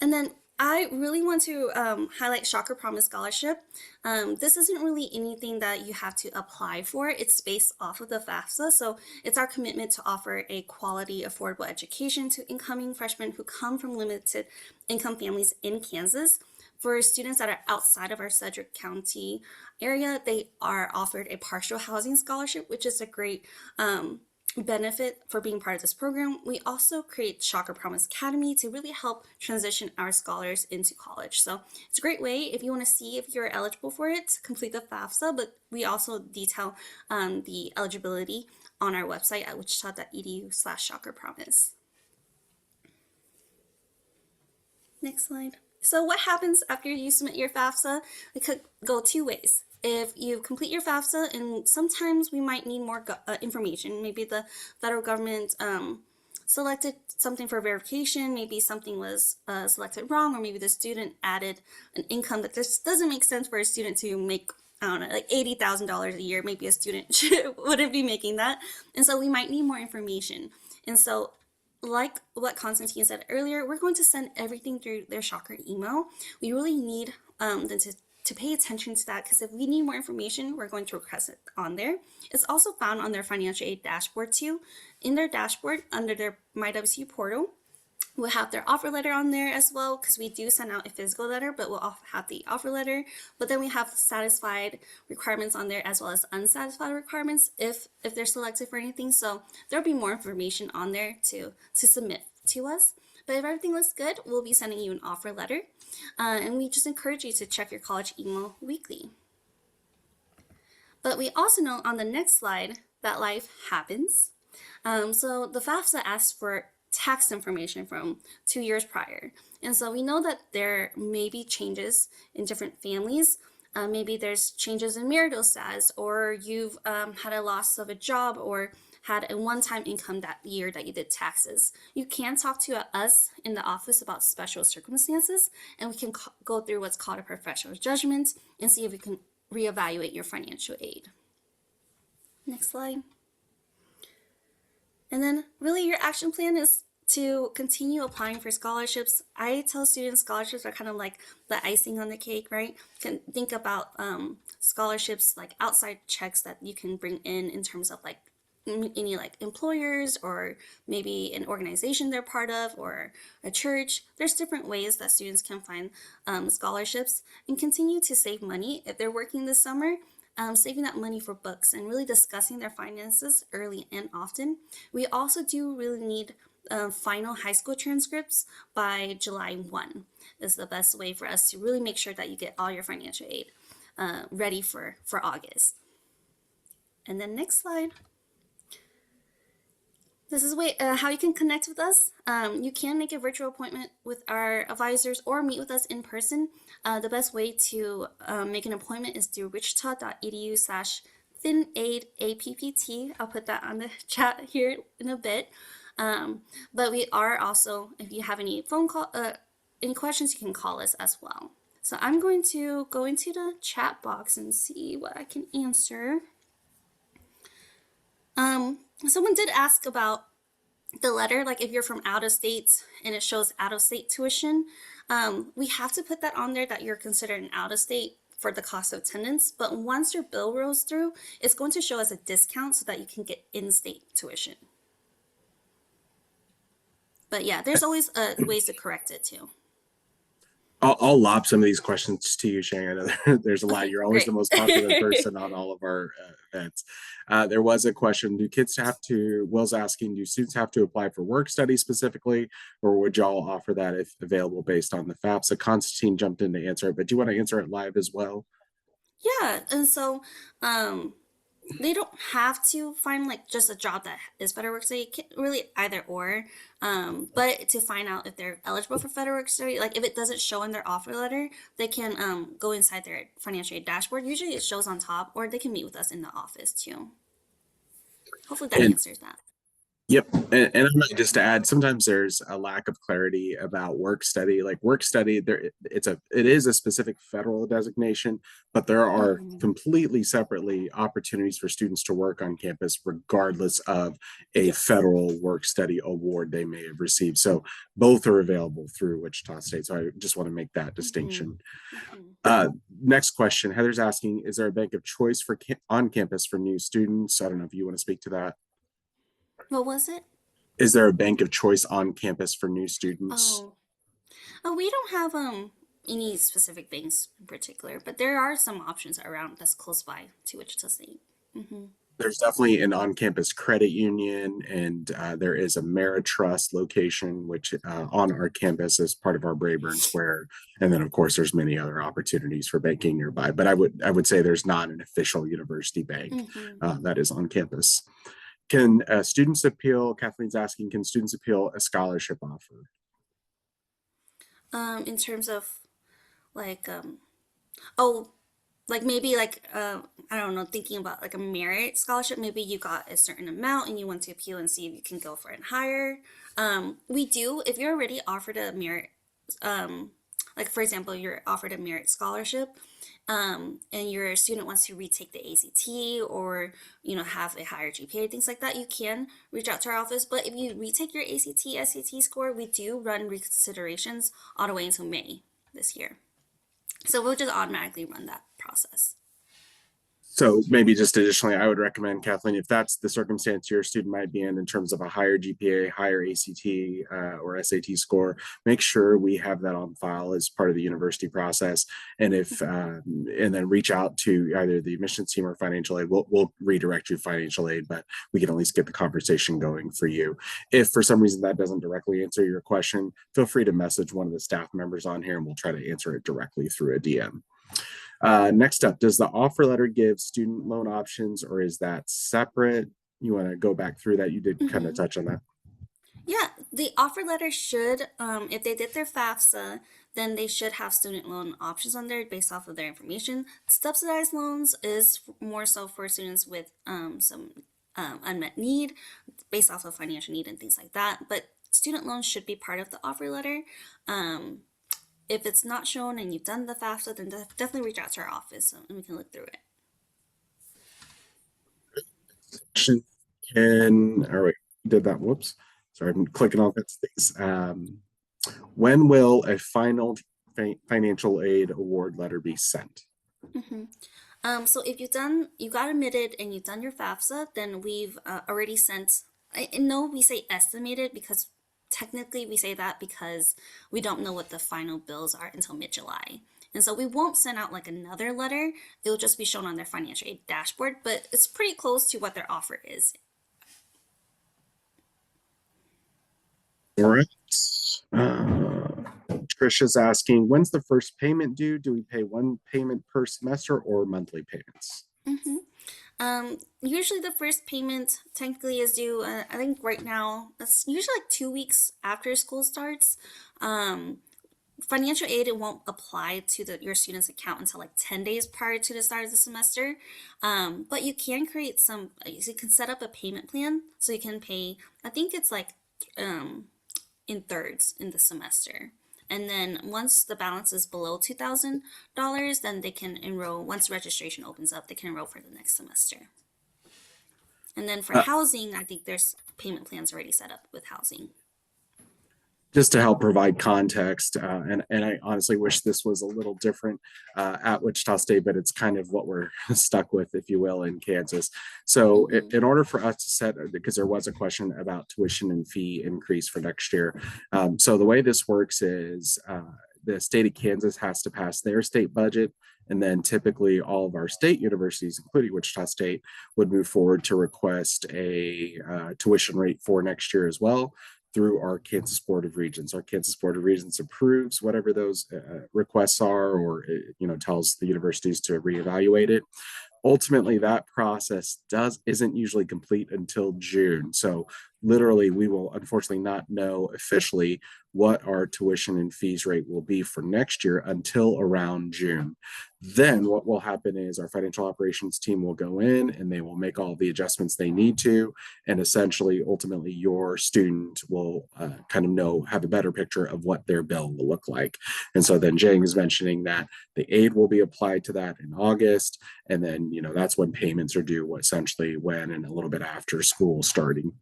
And then I really want to highlight Shocker Promise Scholarship. This isn't really anything that you have to apply for. It's based off of the FAFSA. So it's our commitment to offer a quality, affordable education to incoming freshmen who come from limited income families in Kansas. For students that are outside of our Sedgwick County area, they are offered a partial housing scholarship, which is a great benefit for being part of this program. We also create Shocker Promise Academy to really help transition our scholars into college. So it's a great way if you want to see if you're eligible for it to complete the FAFSA, but we also detail the eligibility on our website at wichita.edu/shockerpromise. Next slide. So what happens after you submit your FAFSA? It could go two ways. If you complete your FAFSA, and sometimes we might need more information, maybe the federal government selected something for verification, maybe something was selected wrong, or maybe the student added an income that just doesn't make sense for a student to make, I don't know, like $80,000 a year. Maybe a student wouldn't be making that. And so we might need more information. And so like what Constantine said earlier, we're going to send everything through their Shocker email. We really need them to pay attention to that, because if we need more information, we're going to request it on there. It's also found on their financial aid dashboard too. In their dashboard, under their MyWCU portal, we'll have their offer letter on there as well, because we do send out a physical letter, but we'll also have the offer letter. But then we have satisfied requirements on there, as well as unsatisfied requirements if they're selected for anything. So there'll be more information on there to submit to us. But if everything looks good, we'll be sending you an offer letter. And we just encourage you to check your college email weekly. But we also know on the next slide that life happens. So the FAFSA asks for tax information from 2 years prior. And so we know that there may be changes in different families. Maybe there's changes in marital status, or you've had a loss of a job, or had a one-time income that year that you did taxes. You can talk to us in the office about special circumstances, and we can go through what's called a professional judgment and see if we can reevaluate your financial aid. Next slide. And then really your action plan is to continue applying for scholarships. I tell students scholarships are kind of like the icing on the cake, right? Can think about scholarships like outside checks that you can bring in terms of like any like employers, or maybe an organization they're part of, or a church. There's different ways that students can find scholarships and continue to save money if they're working this summer. Saving that money for books and really discussing their finances early and often. We also do really need final high school transcripts by July 1 is the best way for us to really make sure that you get all your financial aid ready for August. And then next slide. This is how you can connect with us. You can make a virtual appointment with our advisors or meet with us in person. The best way to make an appointment is through wichita.edu/FinAidAPPT. I'll put that on the chat here in a bit. But we are also, if you have any any questions, you can call us as well. So I'm going to go into the chat box and see what I can answer. Someone did ask about the letter, like if you're from out of state and it shows out of state tuition, we have to put that on there that you're considered an out of state for the cost of attendance. But once your bill rolls through, it's going to show as a discount so that you can get in-state tuition. But yeah, there's always ways to correct it too. I'll lob some of these questions to you, Shane. I know there's a lot. You're always Great. the most popular person on all of our events. There was a question, Will's asking, do students have to apply for work study specifically, or would y'all offer that if available based on the FAFSA? Constantine jumped in to answer it, but do you want to answer it live as well? Yeah, and so they don't have to find like just a job that is federal work study, really either or. But to find out if they're eligible for federal work study, like if it doesn't show in their offer letter, they can go inside their financial aid dashboard. Usually it shows on top, or they can meet with us in the office too. Hopefully that answers that. Yep, and I might just add, sometimes there's a lack of clarity about work study. Like work study, it is a specific federal designation, but there are completely separately opportunities for students to work on campus regardless of a federal work study award they may have received. So both are available through Wichita State. So I just want to make that distinction. Next question, Heather's asking, is there a bank of choice for on campus for new students? I don't know if you want to speak to that. What was it? Is there a bank of choice on campus for new students? We don't have any specific banks in particular, but there are some options around that's close by to Wichita State. There's definitely an on-campus credit union, and there is a Ameritrust location, which on our campus is part of our Brayburn Square. And then, of course, there's many other opportunities for banking nearby. But I would say there's not an official university bank that is on campus. Can students appeal? Kathleen's asking, can students appeal a scholarship offer? In terms of like, like maybe like, I don't know, thinking about like a merit scholarship, maybe you got a certain amount and you want to appeal and see if you can go for it higher. We do, if you're already offered a merit, like for example, you're offered a merit scholarship, and your student wants to retake the ACT, or have a higher GPA, things like that, you can reach out to our office. But if you retake your ACT, SAT score, we do run reconsiderations all the way until May this year. So we'll just automatically run that process. So maybe just additionally, I would recommend, Kathleen, if that's the circumstance your student might be in terms of a higher GPA, higher ACT or SAT score, make sure we have that on file as part of the university process. And and then reach out to either the admissions team or financial aid. We'll redirect you financial aid, but we can at least get the conversation going for you. If for some reason that doesn't directly answer your question, feel free to message one of the staff members on here and we'll try to answer it directly through a DM. Next up, does the offer letter give student loan options or is that separate? You want to go back through that? You did kind of Mhm. touch on that. Yeah, the offer letter should, if they did their FAFSA, then they should have student loan options on there based off of their information. Subsidized loans is more so for students with some unmet need based off of financial need and things like that. But student loans should be part of the offer letter. Um, if it's not shown and you've done the FAFSA, then definitely reach out to our office and we can look through it. Can, all right, did that. Whoops. Sorry, I'm clicking off that things. When will a final financial aid award letter be sent? Mhm. So if you got admitted and you've done your FAFSA, then we've already sent. I know we say estimated because technically we say that because we don't know what the final bills are until mid-July. And so we won't send out like another letter. It'll just be shown on their financial aid dashboard, but it's pretty close to what their offer is. All right. Uh, Trisha's asking, when's the first payment due? Do we pay one payment per semester or monthly payments? hmm Usually the first payment technically is due. I think right now it's usually like 2 weeks after school starts. Um, Financial aid it won't apply to your student's account until like 10 days prior to the start of the semester, but you can create some you can set up a payment plan so you can pay. I think it's like um, in thirds in the semester, and then once the balance is below $2,000, then they can enroll. Once registration opens up, they can enroll for the next semester. And then for Uh, housing, I think there's payment plans already set up with housing. just to help provide context, and I honestly wish this was a little different at Wichita State, but it's kind of what we're stuck with, if you will, in Kansas. So, Mm-hmm. in order for us to set, because there was a question about tuition and fee increase for next year, so the way this works is the state of Kansas has to pass their state budget. And then typically all of our state universities, including Wichita State, would move forward to request a tuition rate for next year as well through our Kansas Board of Regents. Our Kansas Board of Regents approves whatever those requests are, or tells the universities to reevaluate it. Ultimately, that process isn't usually complete until June. So literally, we will unfortunately not know officially what our tuition and fees rate will be for next year until around June. Then what will happen is our financial operations team will go in and they will make all the adjustments they need to, and essentially, ultimately, your student will kind of have a better picture of what their bill will look like. And so then Jane is mentioning that the aid will be applied to that in August, and then that's when payments are due, essentially when and a little bit after school starting.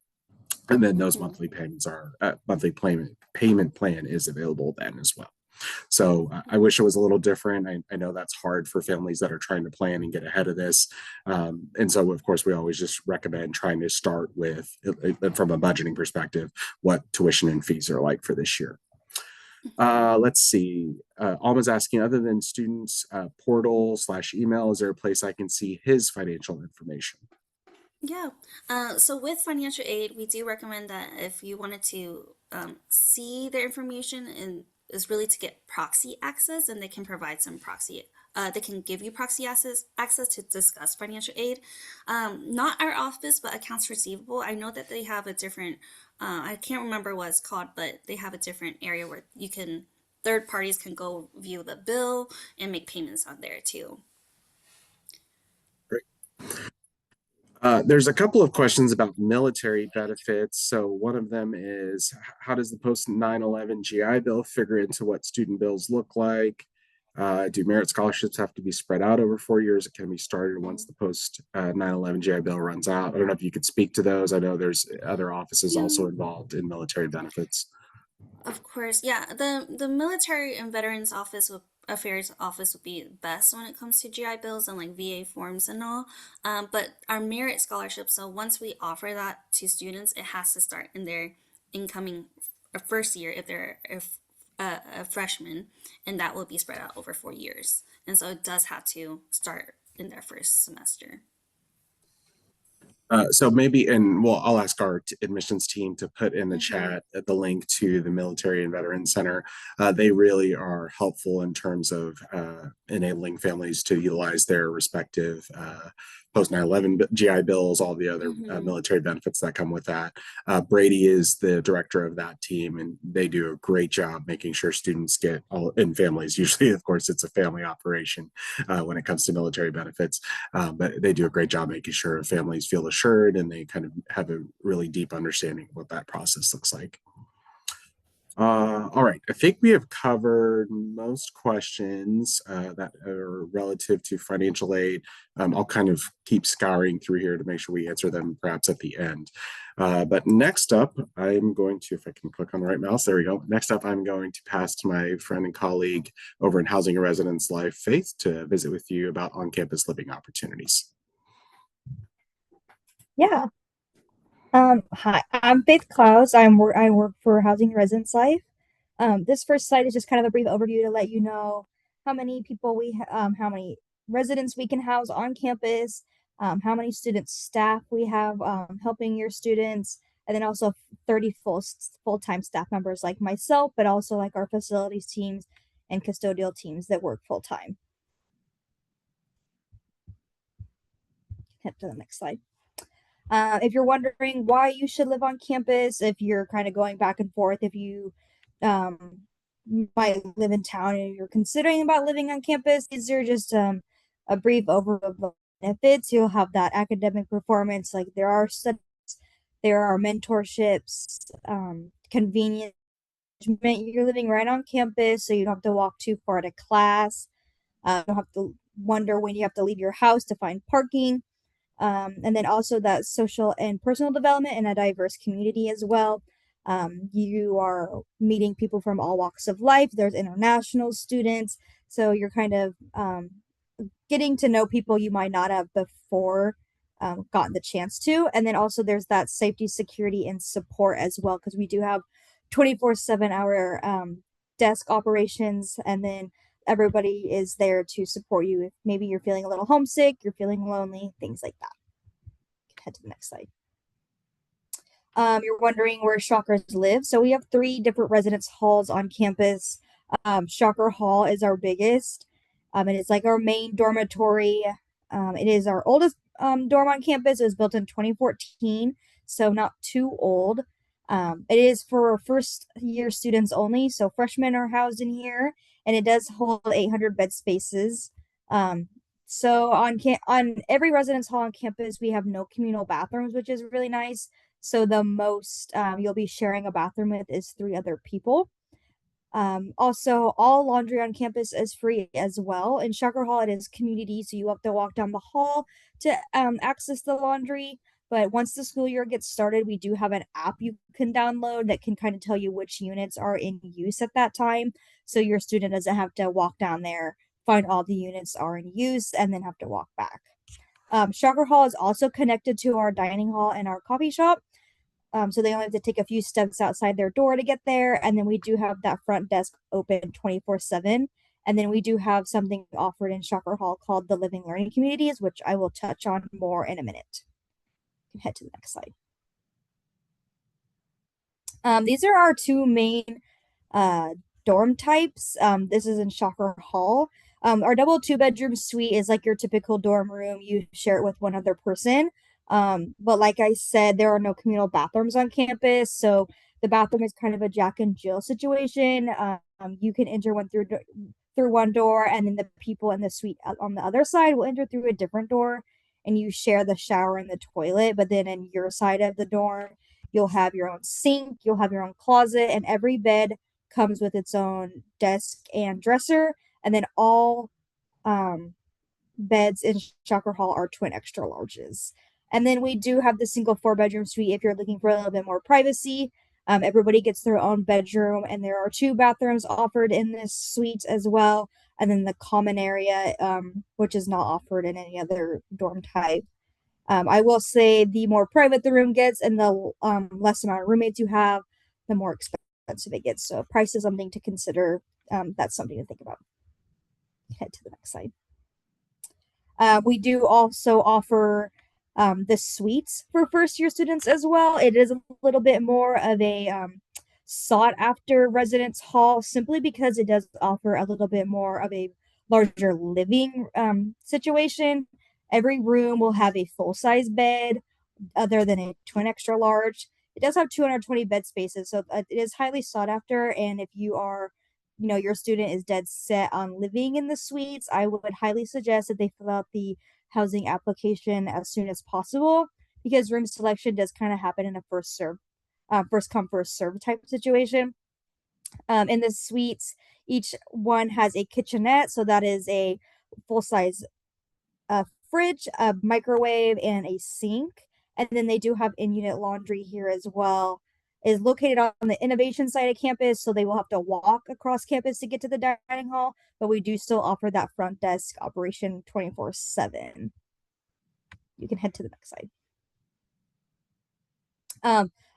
And then those Mm-hmm. monthly payments are monthly payment plan is available then as well. So I wish it was a little different. I know that's hard for families that are trying to plan and get ahead of this. And so, of course, we always just recommend trying to start with, from a budgeting perspective, what tuition and fees are like for this year. Let's see. Alma's asking, other than students portal/email, is there a place I can see his financial information? Yeah. So with financial aid, we do recommend that if you wanted to see their information and is really to get proxy access, and they can provide some proxy. They can give you proxy access to discuss financial aid. Not our office, but accounts receivable. I know that they have a different. I can't remember what it's called, but they have a different area where third parties can go view the bill and make payments on there too. Great. There's a couple of questions about military benefits. So one of them is, how does the post 9/11 GI Bill figure into what student bills look like? Do merit scholarships have to be spread out over 4 years? It can be started once the post 9/11 GI Bill runs out. I don't know if you could speak to those. I know there's other offices Yeah. also involved in military benefits. Of course, yeah. The military and veterans affairs office would be best when it comes to GI Bills and like VA forms and all. But our merit scholarship, so once we offer that to students, it has to start in their incoming first year if they're a freshman, and that will be spread out over 4 years. And so it does have to start in their first semester. So maybe, and well, I'll ask our admissions team to put in the Mm-hmm. chat the link to the Military and Veterans Center. They really are helpful in terms of enabling families to utilize their respective post 9/11 GI Bills, all the other Mm-hmm. military benefits that come with that. Brady is the director of that team, and they do a great job making sure students get all in families. Usually, of course, it's a family operation when it comes to military benefits. But they do a great job making sure families feel assured and they kind of have a really deep understanding of what that process looks like. All right, I think we have covered most questions that are relative to financial aid. I'll kind of keep scouring through here to make sure we answer them perhaps at the end. But next up, I'm going to, if I can click on the right mouse, there we go. Next up, I'm going to pass to my friend and colleague over in Housing and Residence Life, Faith, to visit with you about on-campus living opportunities. Yeah. Hi, I'm Faith Klaus. I work for Housing Residence Life. This first slide is just kind of a brief overview to let you know how many people how many residents we can house on campus, how many student staff we have helping your students, and then also 30 full-time staff members like myself, but also like our facilities teams and custodial teams that work full-time. Head to the next slide. If you're wondering why you should live on campus, if you're kind of going back and forth, if you might live in town and you're considering about living on campus, these are just a brief overview of the benefits. You'll have that academic performance, like there are studies, there are mentorships, convenience. You're living right on campus, so you don't have to walk too far to class. You don't have to wonder when you have to leave your house to find parking. And then also that social and personal development in a diverse community as well. You are meeting people from all walks of life. There's international students, so you're kind of getting to know people you might not have before gotten the chance to. And then also there's that safety, security, and support as well, because we do have 24/7 hour desk operations, and then everybody is there to support you if maybe you're feeling a little homesick, you're feeling lonely, things like that. Head to the next slide. You're wondering where Shockers live. So we have 3 different residence halls on campus. Shocker Hall is our biggest, and it's like our main dormitory. It is our oldest dorm on campus. It was built in 2014, so not too old. It is for first year students only, so freshmen are housed in here, and it does hold 800 bed spaces. So on every residence hall on campus, we have no communal bathrooms, which is really nice. So the most you'll be sharing a bathroom with is 3 other people. Also, all laundry on campus is free as well. In Shocker Hall, it is community, so you have to walk down the hall to access the laundry. But once the school year gets started, we do have an app you can download that can kind of tell you which units are in use at that time. So your student doesn't have to walk down there, find all the units are in use, and then have to walk back. Shocker Hall is also connected to our dining hall and our coffee shop. So they only have to take a few steps outside their door to get there. And then we do have that front desk open 24/7. And then we do have something offered in Shocker Hall called the Living Learning Communities, which I will touch on more in a minute. You can head to the next slide. These are our 2 main dorm types. This is in Shocker Hall. Our double 2-bedroom suite is like your typical dorm room. You share it with one other person. But like I said, there are no communal bathrooms on campus, so the bathroom is kind of a Jack and Jill situation. You can enter one through one door, and then the people in the suite on the other side will enter through a different door, and you share the shower and the toilet. But then in your side of the dorm, you'll have your own sink, you'll have your own closet, and every bed comes with its own desk and dresser, and then all beds in Shocker Hall are twin extra larges. And then we do have the single 4-bedroom suite if you're looking for a little bit more privacy. Everybody gets their own bedroom, and there are 2 bathrooms offered in this suite as well. And then the common area, which is not offered in any other dorm type. I will say the more private the room gets and the less amount of roommates you have, the more expensive it gets. So price is something to consider. That's something to think about. Head to the next slide. We do also offer the suites for first year students as well. It is a little bit more of a sought after residence hall simply because it does offer a little bit more of a larger living situation. Every room will have a full size bed other than a twin extra large. It does have 220 bed spaces, so it is highly sought after. And if you are, your student is dead set on living in the suites, I would highly suggest that they fill out the housing application as soon as possible because room selection does kind of happen in a first come first serve type situation. In the suites, each one has a kitchenette, so that is a full size fridge, a microwave, and a sink. And then they do have in-unit laundry here as well. It is located on the innovation side of campus, so they will have to walk across campus to get to the dining hall, but we do still offer that front desk operation 24/7. You can head to the next slide.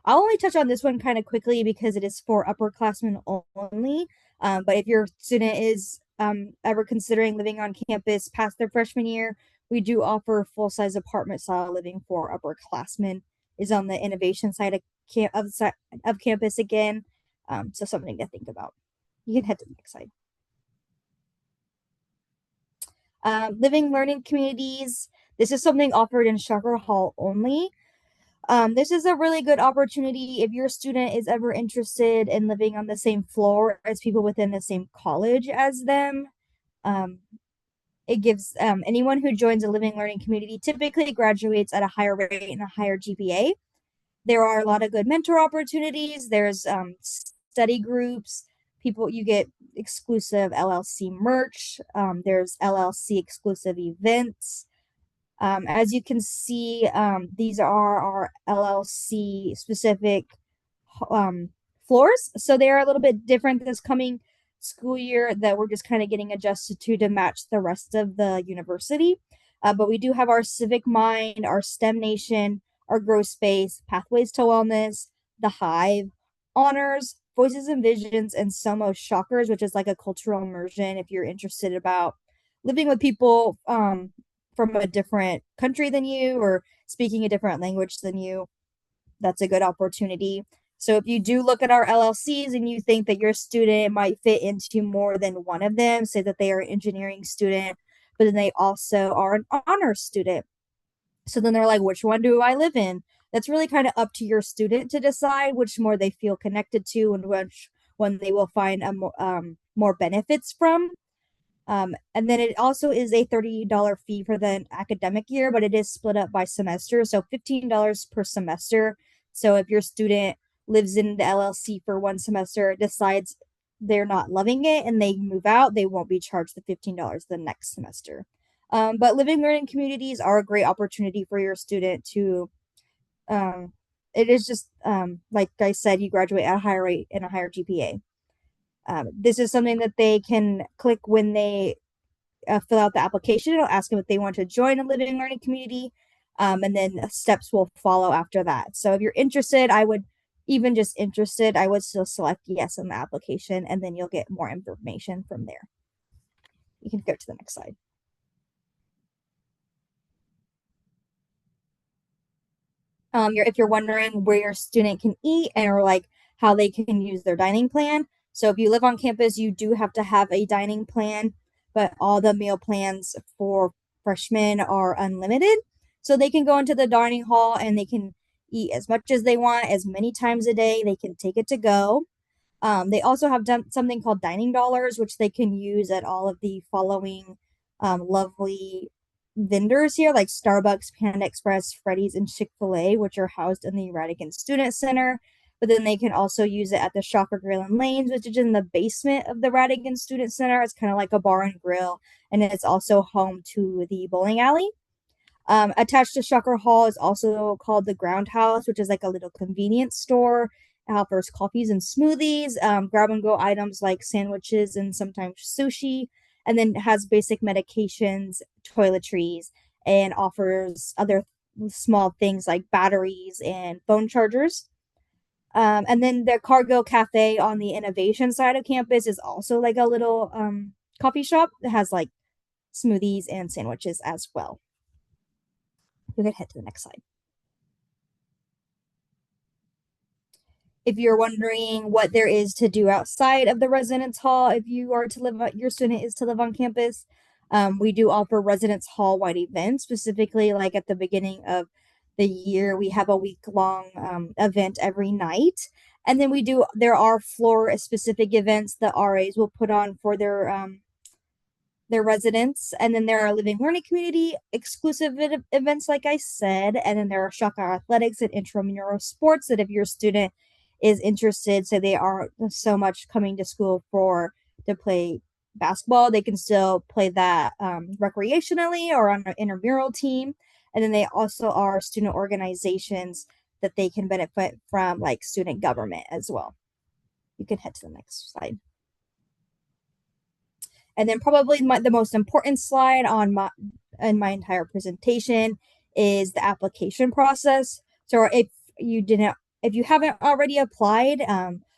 I'll only touch on this one kind of quickly because it is for upperclassmen only. But if your student is ever considering living on campus past their freshman year, we do offer full-size apartment style living for upperclassmen. Is on the innovation side of campus again. So something to think about. You can head to the next slide. Living learning communities. This is something offered in Shocker Hall only. This is a really good opportunity if your student is ever interested in living on the same floor as people within the same college as them. It gives anyone who joins a living learning community typically graduates at a higher rate and a higher GPA. There are a lot of good mentor opportunities. There's study groups. You get exclusive LLC merch. There's LLC exclusive events. As you can see, these are our LLC specific floors. So they are a little bit different this coming school year that we're just kind of getting adjusted to match the rest of the university. But we do have our Civic Mind, our STEM Nation, our Grow Space, Pathways to Wellness, the Hive, Honors, Voices and Visions, and Somo Shockers, which is like a cultural immersion if you're interested about living with people from a different country than you or speaking a different language than you. That's a good opportunity. So if you do look at our LLCs and you think that your student might fit into more than one of them, say that they are an engineering student, but then they also are an honor student. So then they're like, which one do I live in? That's really kind of up to your student to decide which more they feel connected to and which one they will find more benefits from. And then it also is a $30 fee for the academic year, but it is split up by semester. So $15 per semester. So if your student lives in the LLC for one semester, decides they're not loving it and they move out, they won't be charged the $15 the next semester. But living learning communities are a great opportunity for your student to, it is just, like I said, you graduate at a higher rate and a higher GPA. This is something that they can click when they fill out the application. It'll ask them if they want to join a living learning community, and then steps will follow after that. So if you're interested, I would still select yes on the application, and then you'll get more information from there. You can go to the next slide. If you're wondering where your student can eat or like how they can use their dining plan. So if you live on campus, you do have to have a dining plan, but all the meal plans for freshmen are unlimited. So they can go into the dining hall and they can eat as much as they want, as many times a day. They can take it to go. They also have done something called dining dollars, which they can use at all of the following lovely vendors here, like Starbucks, Panda Express, Freddy's, and Chick-fil-A, which are housed in the Radigan Student Center. But then they can also use it at the Shocker Grill and Lanes, which is in the basement of the Radigan Student Center. It's kind of like a bar and grill, and it's also home to the bowling alley. Attached to Shocker Hall is also called the Ground House, which is like a little convenience store. It offers coffees and smoothies, grab and go items like sandwiches and sometimes sushi, and then has basic medications, toiletries, and offers other small things like batteries and phone chargers. And then the Cargo Cafe on the innovation side of campus is also like a little coffee shop that has like smoothies and sandwiches as well. You can head to the next slide. If you're wondering what there is to do outside of the residence hall, if you are to live, your student is to live on campus, we do offer residence hall wide events. Specifically, like at the beginning of the year, we have a week-long event every night, and then there are floor specific events that RAs will put on for their residents, and then there are living learning community exclusive events, like I said, and then there are Shaka athletics and intramural sports that if your student is interested, so they aren't so much coming to school to play basketball, they can still play that recreationally or on an intramural team. And then they also are student organizations that they can benefit from, like student government as well. You can head to the next slide. And then probably the most important slide in my entire presentation is the application process. So if you haven't already applied,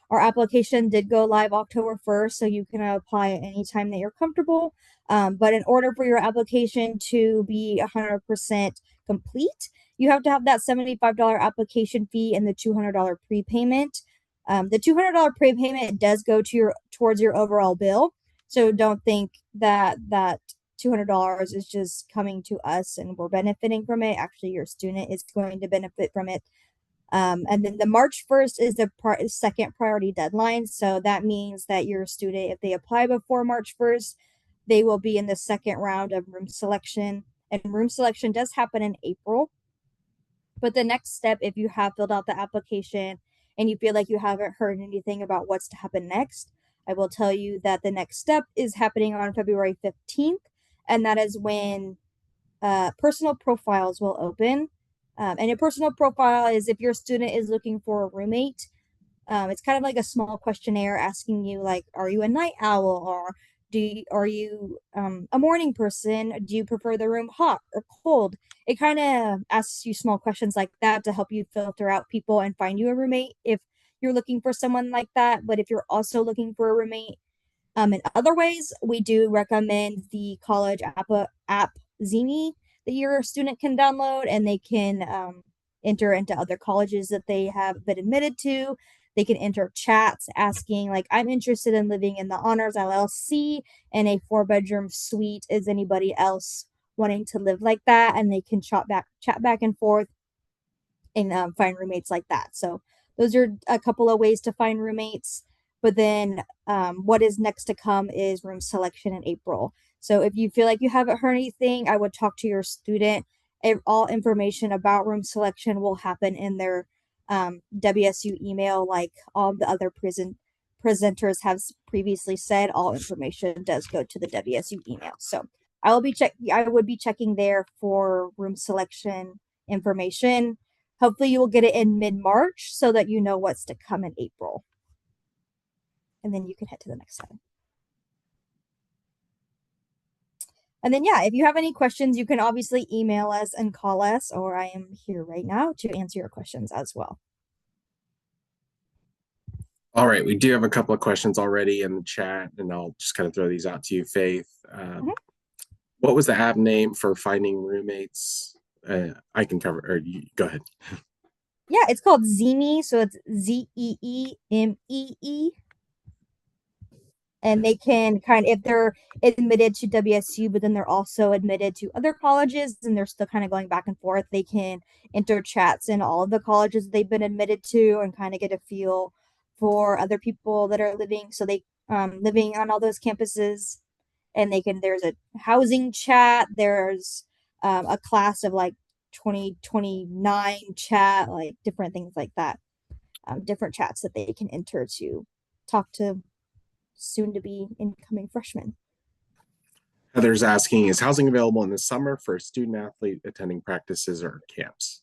our application did go live October 1st, so you can apply at any time that you're comfortable. But in order for your application to be 100% complete, you have to have that $75 application fee and the $200 prepayment. The $200 prepayment does go towards your overall bill. So don't think that $200 is just coming to us and we're benefiting from it. Actually, your student is going to benefit from it. And then the March 1st is the second priority deadline. So that means that your student, if they apply before March 1st, they will be in the second round of room selection. And room selection does happen in April. But the next step, if you have filled out the application and you feel like you haven't heard anything about what's to happen next, I will tell you that the next step is happening on February 15th, and that is when personal profiles will open. And a personal profile is if your student is looking for a roommate. It's kind of like a small questionnaire asking you, like, are you a night owl, or are you a morning person? Do you prefer the room hot or cold? It kind of asks you small questions like that to help you filter out people and find you a roommate if you're looking for someone like that. But if you're also looking for a roommate in other ways, we do recommend the college app Zini that your student can download, and they can enter into other colleges that they have been admitted to. They can enter chats asking, like, I'm interested in living in the Honors LLC in a 4-bedroom suite. Is anybody else wanting to live like that? And they can chat back and forth and find roommates like that. So those are a couple of ways to find roommates. But then what is next to come is room selection in April. So if you feel like you haven't heard anything, I would talk to your student. All information about room selection will happen in their WSU email, like all the other presenters have previously said. All information does go to the WSU email. So I would be checking there for room selection information. Hopefully you will get it in mid-March so that you know what's to come in April. And then you can head to the next slide. And then, yeah, if you have any questions, you can obviously email us and call us, or I am here right now to answer your questions as well. All right, we do have a couple of questions already in the chat, and I'll just kind of throw these out to you, Faith. What was the app name for finding roommates? I can cover, or you go ahead. Yeah, it's called Zeemee, so it's Zeemee. And they can if they're admitted to WSU, but then they're also admitted to other colleges and they're still kind of going back and forth, they can enter chats in all of the colleges they've been admitted to and kind of get a feel for other people that are living. So they living on all those campuses, and there's a housing chat, there's a class of like 2029 chat, like different things like that, different chats that they can enter to talk to soon to be incoming freshmen. Heather's asking, is housing available in the summer for a student athlete attending practices or camps?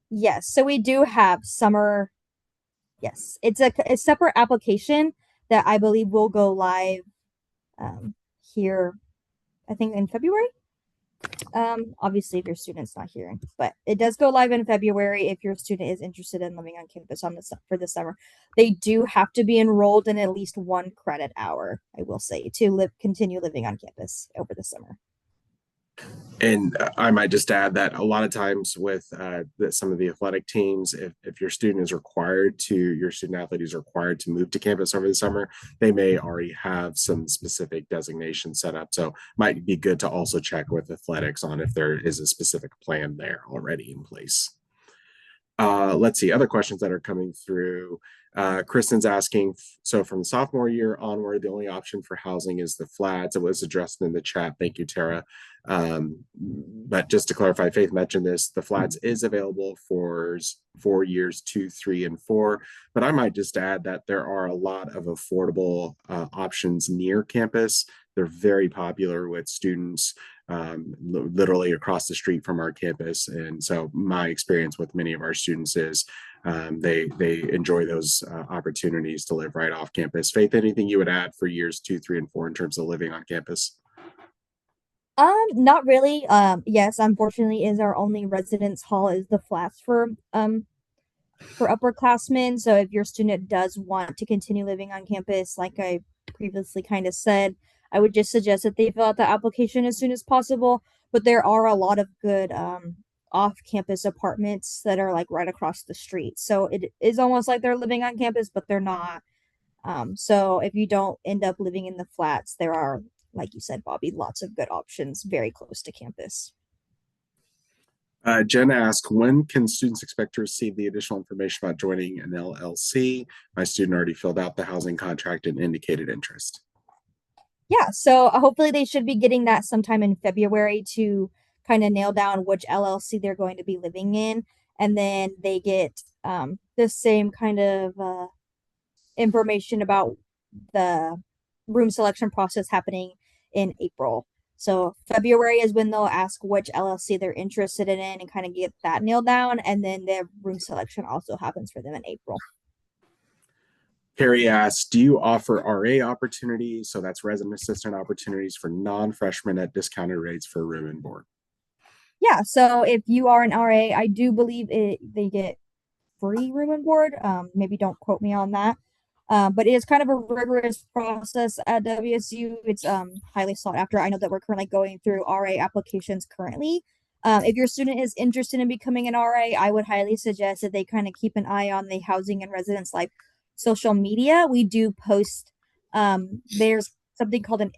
Yes, so we do have summer. Yes, it's a separate application that I believe will go live here, I think in February. Obviously if your student's not here, but it does go live in February if your student is interested in living on campus for the summer. They do have to be enrolled in at least 1 credit hour, I will say, to continue living on campus over the summer. And I might just add that a lot of times with some of the athletic teams, if your student is required to, your student athlete is required to move to campus over the summer, they may already have some specific designation set up. So it might be good to also check with athletics on if there is a specific plan there already in place. Let's see, other questions that are coming through. Kristen's asking, so from the sophomore year onward, the only option for housing is the flats. It was addressed in the chat. Thank you, Tara. But just to clarify, Faith mentioned this, the flats is available for years 2, 3, and 4. But I might just add that there are a lot of affordable options near campus. They're very popular with students literally across the street from our campus. And so my experience with many of our students is they enjoy those opportunities to live right off campus. Faith, anything you would add for years 2, 3, and 4 in terms of living on campus? Not really. Yes, unfortunately, is our only residence hall is the flats for upperclassmen. So if your student does want to continue living on campus, like I previously kind of said, I would just suggest that they fill out the application as soon as possible. But there are a lot of good off-campus apartments that are like right across the street. So it is almost like they're living on campus, but they're not. So if you don't end up living in the flats, there are, like you said, Bobby, lots of good options very close to campus. Jen asked, when can students expect to receive the additional information about joining an LLC? My student already filled out the housing contract and indicated interest. Yeah, so hopefully they should be getting that sometime in February to kind of nail down which LLC they're going to be living in. And then they get the same kind of information about the room selection process happening in April. So February is when they'll ask which LLC they're interested in and kind of get that nailed down. And then the room selection also happens for them in April. Carrie asks, do you offer RA opportunities? So that's resident assistant opportunities for non-freshmen at discounted rates for room and board. Yeah, so if you are an RA, I do believe they get free room and board. Maybe don't quote me on that. But it is kind of a rigorous process at WSU. It's highly sought after. I know that we're currently going through RA applications currently. If your student is interested in becoming an RA, I would highly suggest that they kind of keep an eye on the Housing and Residence Life social media. We do post, there's something called an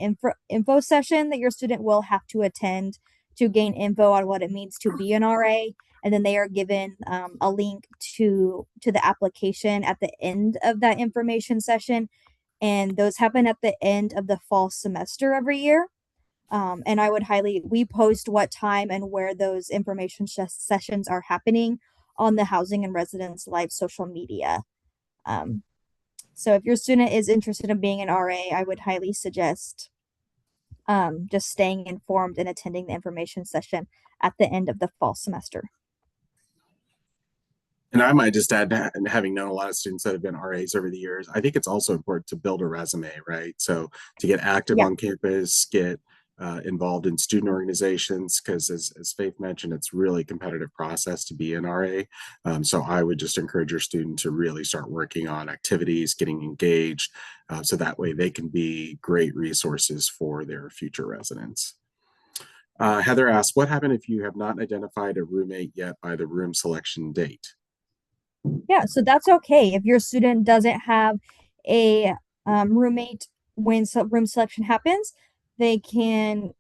info session that your student will have to attend to gain info on what it means to be an RA. And then they are given a link to the application at the end of that information session. And those happen at the end of the fall semester every year. And I would we post what time and where those information sessions are happening on the Housing and Residence Life social media. So if your student is interested in being an RA, I would highly suggest just staying informed and attending the information session at the end of the fall semester. And I might just add, having known a lot of students that have been RAs over the years, I think it's also important to build a resume, right? So to get active on campus, get involved in student organizations, because as Faith mentioned, it's really a competitive process to be an RA. So I would just encourage your student to really start working on activities, getting engaged, so that way they can be great resources for their future residents. Heather asks, what happened if you have not identified a roommate yet by the room selection date? Yeah, so that's okay. If your student doesn't have a roommate when room selection happens, they can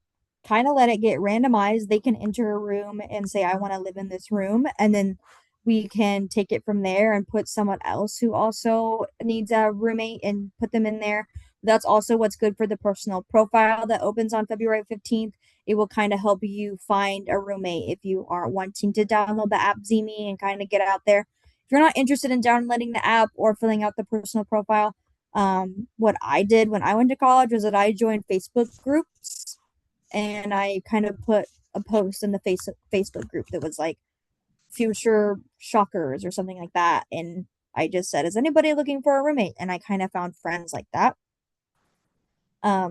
kind of let it get randomized. They can enter a room and say, I want to live in this room. And then we can take it from there and put someone else who also needs a roommate and put them in there. That's also what's good for the personal profile that opens on February 15th. It will kind of help you find a roommate if you are wanting to download the app Zeme and kind of get out there. If you're not interested in downloading the app or filling out the personal profile, what I did when I went to college was that I joined Facebook groups and I kind of put a post in the Facebook group that was like future shockers or something like that. And I just said, is anybody looking for a roommate? And I kind of found friends like that.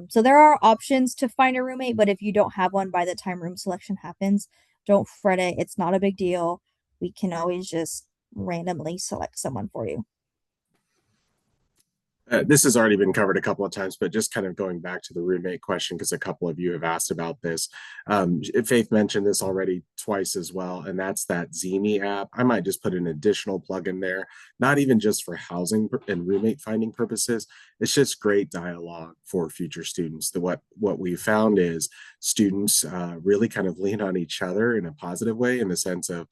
So there are options to find a roommate, but if you don't have one by the time room selection happens, don't fret it. It's not a big deal. We can always just randomly select someone for you. This has already been covered a couple of times, but just kind of going back to the roommate question, because a couple of you have asked about this. Faith mentioned this already twice as well, and that's that Zemi app. I might just put an additional plug in there, not even just for housing and roommate finding purposes. It's just great dialogue for future students. What we found is students really kind of lean on each other in a positive way, in the sense of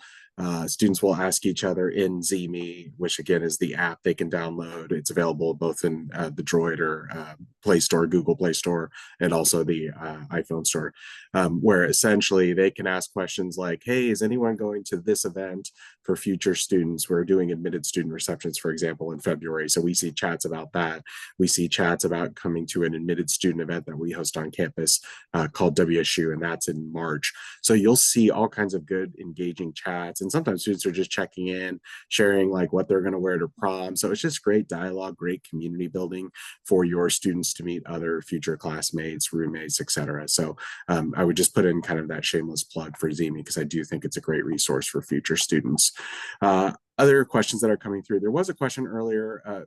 students will ask each other in Zemi, which again is the app they can download. It's available both in the Droid or Play Store, Google Play Store, and also the iPhone Store, where essentially they can ask questions like, hey, is anyone going to this event for future students? We're doing admitted student receptions, for example, in February. So we see chats about that. We see chats about coming to an admitted student event that we host on campus called WSU, and that's in March. So you'll see all kinds of good, engaging chats. And sometimes students are just checking in, sharing like what they're going to wear to prom. So it's just great dialogue, great community building for your students to meet other future classmates, roommates, etc. So I would just put in kind of that shameless plug for Zemi, because I do think it's a great resource for future students. Other questions that are coming through. There was a question earlier.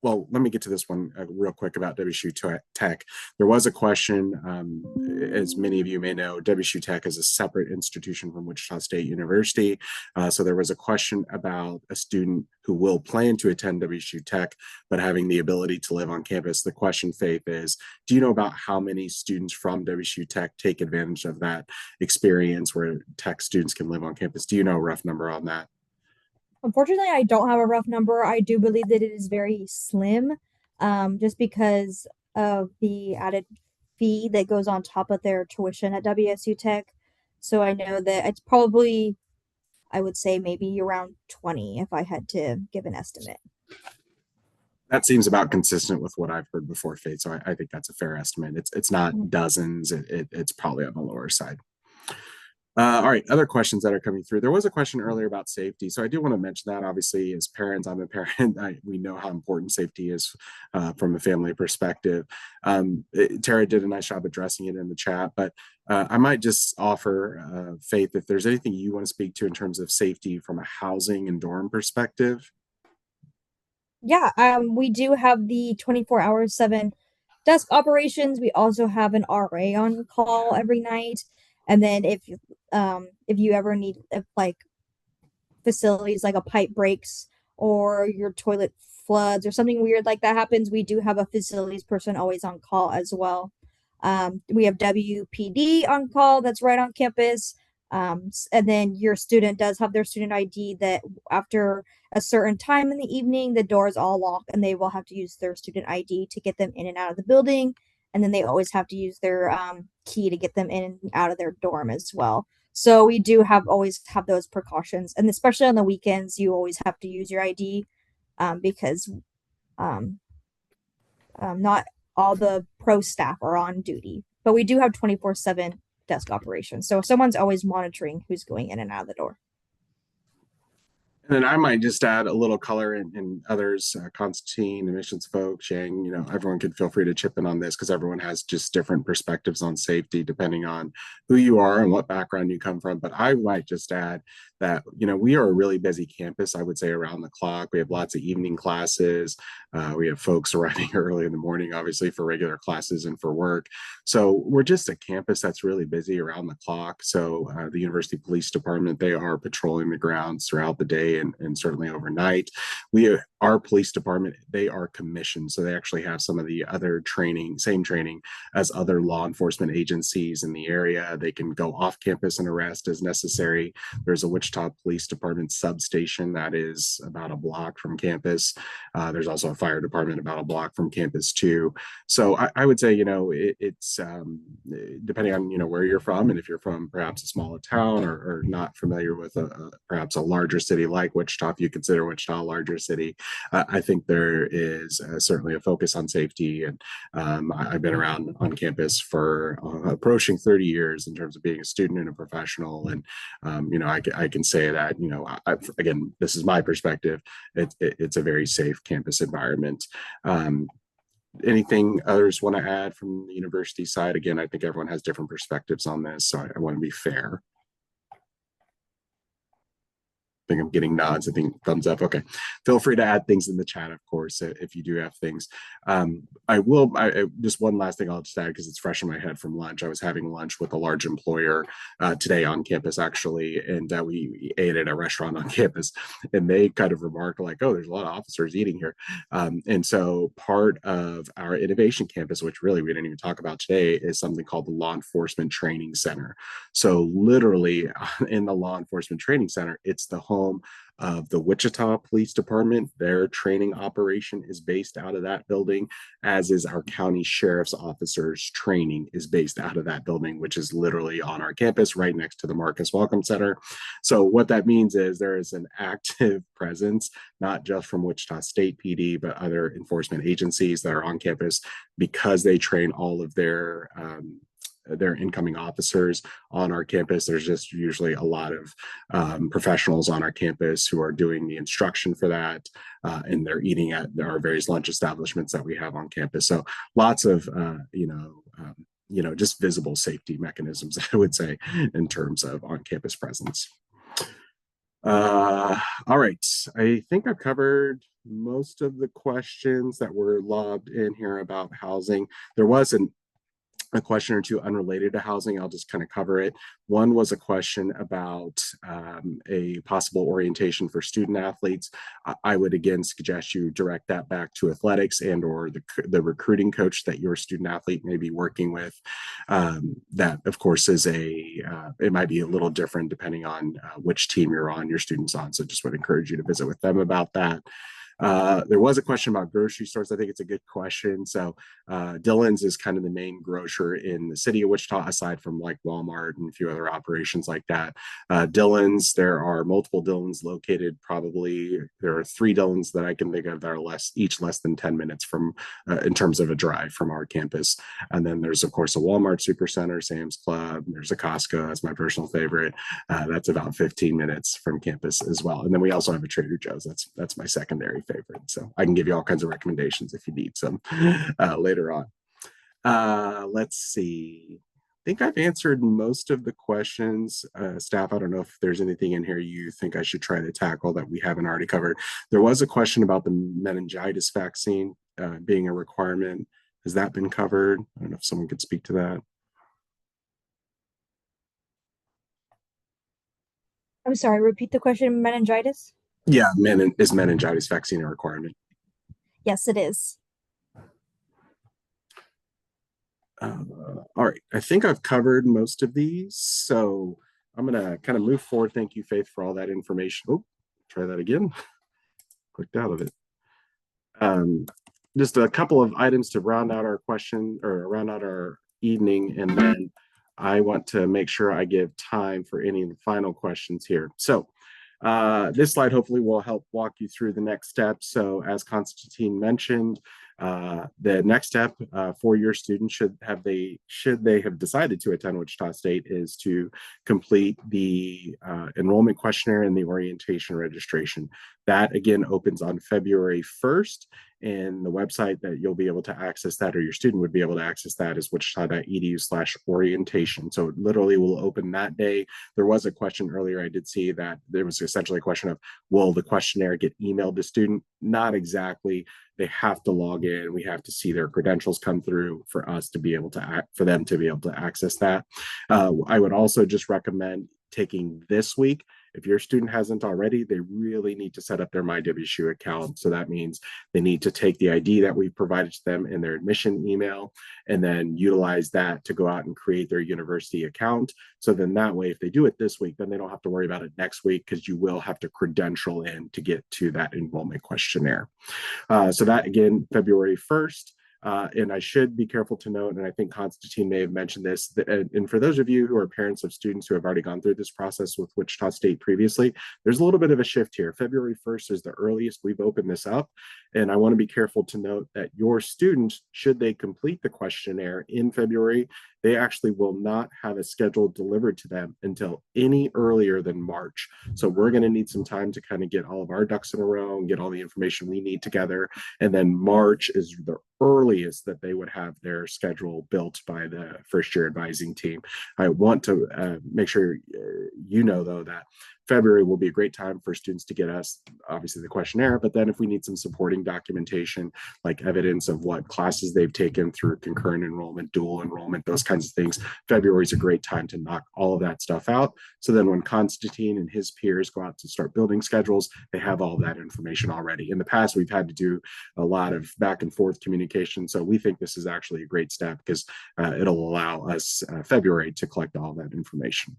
Well, let me get to this one real quick about WSU Tech. There was a question, as many of you may know, WSU Tech is a separate institution from Wichita State University. So there was a question about a student who will plan to attend WSU Tech, but having the ability to live on campus. The question, Faith, is, do you know about how many students from WSU Tech take advantage of that experience where Tech students can live on campus? Do you know a rough number on that? Unfortunately, I don't have a rough number. I do believe that it is very slim, just because of the added fee that goes on top of their tuition at WSU Tech. So I know that it's probably, I would say maybe around 20 if I had to give an estimate. That seems about consistent with what I've heard before, Faith. So I think that's a fair estimate. It's not dozens. It's probably on the lower side. All right, other questions that are coming through. There was a question earlier about safety. So I do want to mention that. Obviously, as parents, I'm a parent. We know how important safety is from a family perspective. Tara did a nice job addressing it in the chat, but I might just offer, Faith, if there's anything you want to speak to in terms of safety from a housing and dorm perspective. Yeah, we do have the 24 hours, 7 desk operations. We also have an RA on call every night. And then if you ever need, if like facilities like a pipe breaks or your toilet floods or something weird like that happens, we do have a facilities person always on call as well. We have WPD on call that's right on campus. And then your student does have their student ID that after a certain time in the evening, the doors all lock and they will have to use their student ID to get them in and out of the building. And then they always have to use their key to get them in and out of their dorm as well. So we do always have those precautions, and especially on the weekends, you always have to use your ID because um, not all the pro staff are on duty, but we do have 24/7 desk operations. So someone's always monitoring who's going in and out of the door. And then I might just add a little color in others, Constantine, admissions folks, Yang, everyone could feel free to chip in on this, because everyone has just different perspectives on safety depending on who you are and what background you come from. But I might just add that, we are a really busy campus, I would say, around the clock. We have lots of evening classes. We have folks arriving early in the morning, obviously, for regular classes and for work. So we're just a campus that's really busy around the clock. So the University Police Department, they are patrolling the grounds throughout the day and certainly overnight. Our police department, they are commissioned. So they actually have some of the other same training as other law enforcement agencies in the area. They can go off campus and arrest as necessary. There's a Wichita Police Department substation that is about a block from campus. There's also a fire department about a block from campus too. So I would say, it's depending on, where you're from, and if you're from perhaps a smaller town or not familiar with perhaps a larger city like Wichita, if you consider Wichita a larger city, I think there is certainly a focus on safety. And I've been around on campus for approaching 30 years in terms of being a student and a professional. And, I can say that, again, this is my perspective. It's a very safe campus environment. Anything others want to add from the university side? Again, I think everyone has different perspectives on this, so I want to be fair. think I'm getting nods. I think thumbs up. Okay. Feel free to add things in the chat, of course, if you do have things. Just one last thing I'll just add because it's fresh in my head from lunch. I was having lunch with a large employer today on campus, actually, and we ate at a restaurant on campus, and they kind of remarked like, oh, there's a lot of officers eating here. And so part of our innovation campus, which really we didn't even talk about today, is something called the Law Enforcement Training Center. So literally in the Law Enforcement Training Center, it's the home of the Wichita Police Department. Their training operation is based out of that building, as is our county sheriff's officers training is based out of that building, which is literally on our campus right next to the Marcus Welcome Center. So what that means is there is an active presence, not just from Wichita State PD, but other enforcement agencies that are on campus because they train all of their incoming officers on our campus. There's just usually a lot of professionals on our campus who are doing the instruction for that, and they're eating at our various lunch establishments that we have on campus. So lots of, just visible safety mechanisms, I would say, in terms of on-campus presence. All right, I think I've covered most of the questions that were lobbed in here about housing. There was a question or two unrelated to housing. I'll just kind of cover it. One was a question about a possible orientation for student athletes. I would again suggest you direct that back to athletics and or the recruiting coach that your student athlete may be working with. That of course is it might be a little different depending on which team your student's on. So just would encourage you to visit with them about that. There was a question about grocery stores. I think it's a good question. So Dillon's is kind of the main grocer in the city of Wichita, aside from like Walmart and a few other operations like that. Dillon's, there are multiple Dillon's located. Probably there are 3 Dillon's that I can think of that are each less than 10 minutes from in terms of a drive from our campus. And then there's of course a Walmart Supercenter, Sam's Club. There's a Costco. That's my personal favorite. That's about 15 minutes from campus as well. And then we also have a Trader Joe's. That's my secondary favorite. So I can give you all kinds of recommendations if you need some later on. Let's see. I think I've answered most of the questions. Staff, I don't know if there's anything in here you think I should try to tackle that we haven't already covered. There was a question about the meningitis vaccine being a requirement. Has that been covered? I don't know if someone could speak to that. I'm sorry, repeat the question. Meningitis? Yeah, is meningitis vaccine a requirement? Yes, it is. All right, I think I've covered most of these, so I'm gonna kind of move forward. Thank you, Faith, for all that information. Oh, try that again. Clicked out of it. Just a couple of items to round out our question or round out our evening, and then I want to make sure I give time for any of the final questions here. So this slide hopefully will help walk you through the next steps. So as Constantine mentioned, the next step for your students should they have decided to attend Wichita State is to complete the enrollment questionnaire and the orientation registration. That again opens on February 1st, and the website that you'll be able to access that, or your student would be able to access that, is wichita.edu/orientation. So it literally will open that day. There was a question earlier, I did see that there was essentially a question of, will the questionnaire get emailed to student? Not exactly. They have to log in. We have to see their credentials come through for us to be able to for them to be able to access that. I would also just recommend taking this week. If your student hasn't already, they really need to set up their MyWSU account. So that means they need to take the ID that we've provided to them in their admission email and then utilize that to go out and create their university account. So then that way, if they do it this week, then they don't have to worry about it next week, because you will have to credential in to get to that enrollment questionnaire. So that again, February 1st. And I should be careful to note, and I think Constantine may have mentioned this, and for those of you who are parents of students who have already gone through this process with Wichita State previously, there's a little bit of a shift here. February 1st is the earliest we've opened this up, and I want to be careful to note that your students, should they complete the questionnaire in February, they actually will not have a schedule delivered to them until any earlier than March. So we're going to need some time to kind of get all of our ducks in a row and get all the information we need together, and then March is the earliest that they would have their schedule built by the first year advising team. I want to make sure you know, though, that February will be a great time for students to get us, obviously, the questionnaire, but then if we need some supporting documentation, like evidence of what classes they've taken through concurrent enrollment, dual enrollment, those kinds of things, February is a great time to knock all of that stuff out. So then when Constantine and his peers go out to start building schedules, they have all that information already. In the past, we've had to do a lot of back and forth communication. So we think this is actually a great step because it'll allow us February to collect all that information.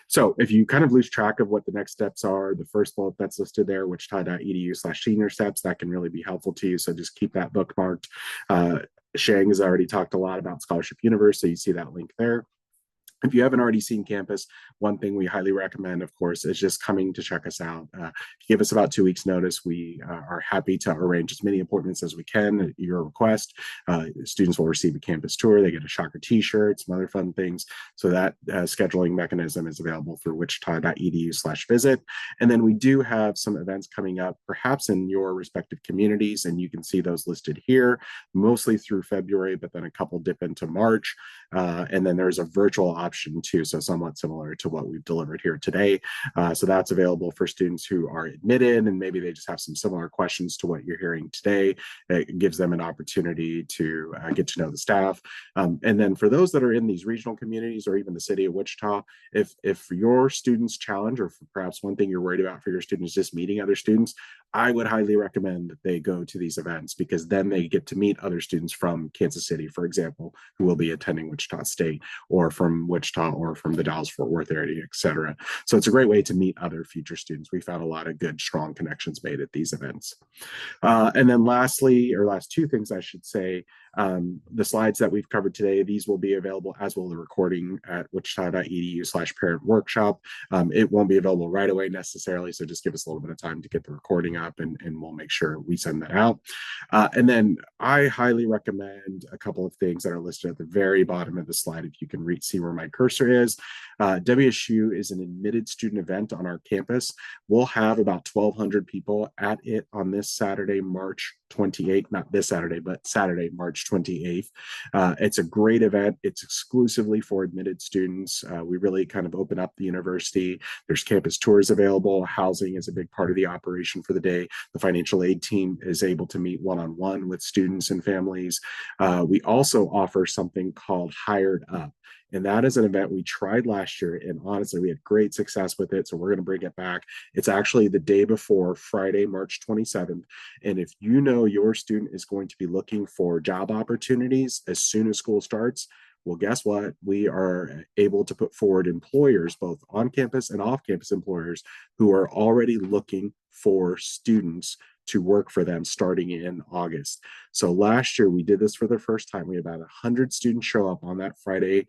So if you kind of lose track of what the next steps are, the first bullet that's listed there, wichita.edu/senior steps, that can really be helpful to you. So just keep that bookmarked. Shang has already talked a lot about Scholarship Universe, so you see that link there. If you haven't already seen campus, one thing we highly recommend, of course, is just coming to check us out. If you give us about 2 weeks notice, we are happy to arrange as many appointments as we can at your request. Students will receive a campus tour. They get a Shocker t-shirt, some other fun things. So that scheduling mechanism is available through wichita.edu/visit. And then we do have some events coming up, perhaps in your respective communities, and you can see those listed here, mostly through February, but then a couple dip into March. And then there's a virtual option too, so somewhat similar to what we've delivered here today. So that's available for students who are admitted and maybe they just have some similar questions to what you're hearing today. It gives them an opportunity to get to know the staff. And then for those that are in these regional communities or even the city of Wichita, if your students challenge, or perhaps one thing you're worried about for your students is just meeting other students, I would highly recommend that they go to these events because then they get to meet other students from Kansas City, for example, who will be attending Wichita State, or from Wichita, or from the Dallas-Fort Worth area, et cetera. So it's a great way to meet other future students. We found a lot of good, strong connections made at these events. And then lastly, or last two things I should say, the slides that we've covered today, these will be available, as will the recording, at wichita.edu/parent workshop. It won't be available right away necessarily, so just give us a little bit of time to get the recording up, and we'll make sure we send that out. And then I highly recommend a couple of things that are listed at the very bottom of the slide. If you can see where my cursor is, WSU is an admitted student event on our campus. We'll have about 1,200 people at it on this Saturday, March 28th, not this Saturday, but Saturday, March 28th. It's a great event. It's exclusively for admitted students. We really kind of open up the university. There's campus tours available. Housing is a big part of the operation for the day. The financial aid team is able to meet one-on-one with students and families. We also offer something called Hired Up. And that is an event we tried last year, and honestly, we had great success with it. So we're going to bring it back. It's actually the day before Friday, March 27th. And if you know your student is going to be looking for job opportunities as soon as school starts, well, guess what? We are able to put forward employers, both on campus and off campus employers, who are already looking for students to work for them starting in August. So last year we did this for the first time. We had about 100 students show up on that Friday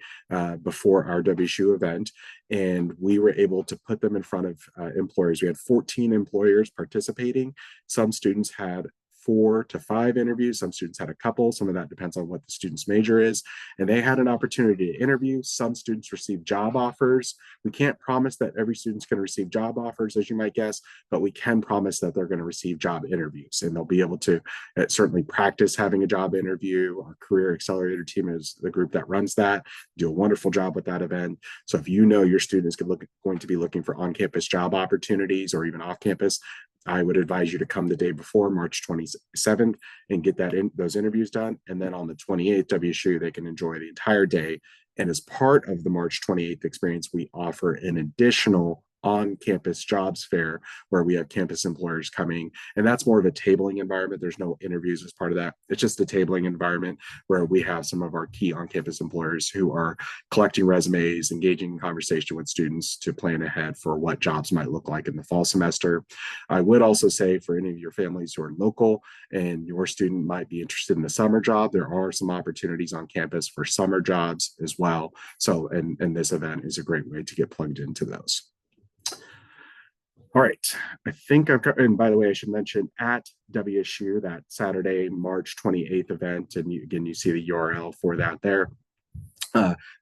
before our WSU event, and we were able to put them in front of employers. We had 14 employers participating. Some students had 4 to 5 interviews. Some students had a couple. Some of that depends on what the student's major is. And they had an opportunity to interview. Some students received job offers. We can't promise that every student's going to receive job offers, as you might guess, but we can promise that they're going to receive job interviews, and they'll be able to certainly practice having a job interview. Our Career Accelerator team is the group that runs that, do a wonderful job with that event. So if you know your student is going to be looking for on-campus job opportunities or even off-campus, I would advise you to come the day before, March 27th, and get those interviews done. And then on the 28th, WSU, they can enjoy the entire day. And as part of the March 28th experience, we offer an additional on-campus jobs fair where we have campus employers coming, and that's more of a tabling environment. There's no interviews as part of that. It's just a tabling environment where we have some of our key on-campus employers who are collecting resumes, engaging in conversation with students to plan ahead for what jobs might look like in the fall semester. I would also say for any of your families who are local and your student might be interested in a summer job, there are some opportunities on campus for summer jobs as well. So, and this event is a great way to get plugged into those. All right, I think I've got, and by the way, I should mention at WSU, that Saturday, March 28th event, and again, you see the URL for that there.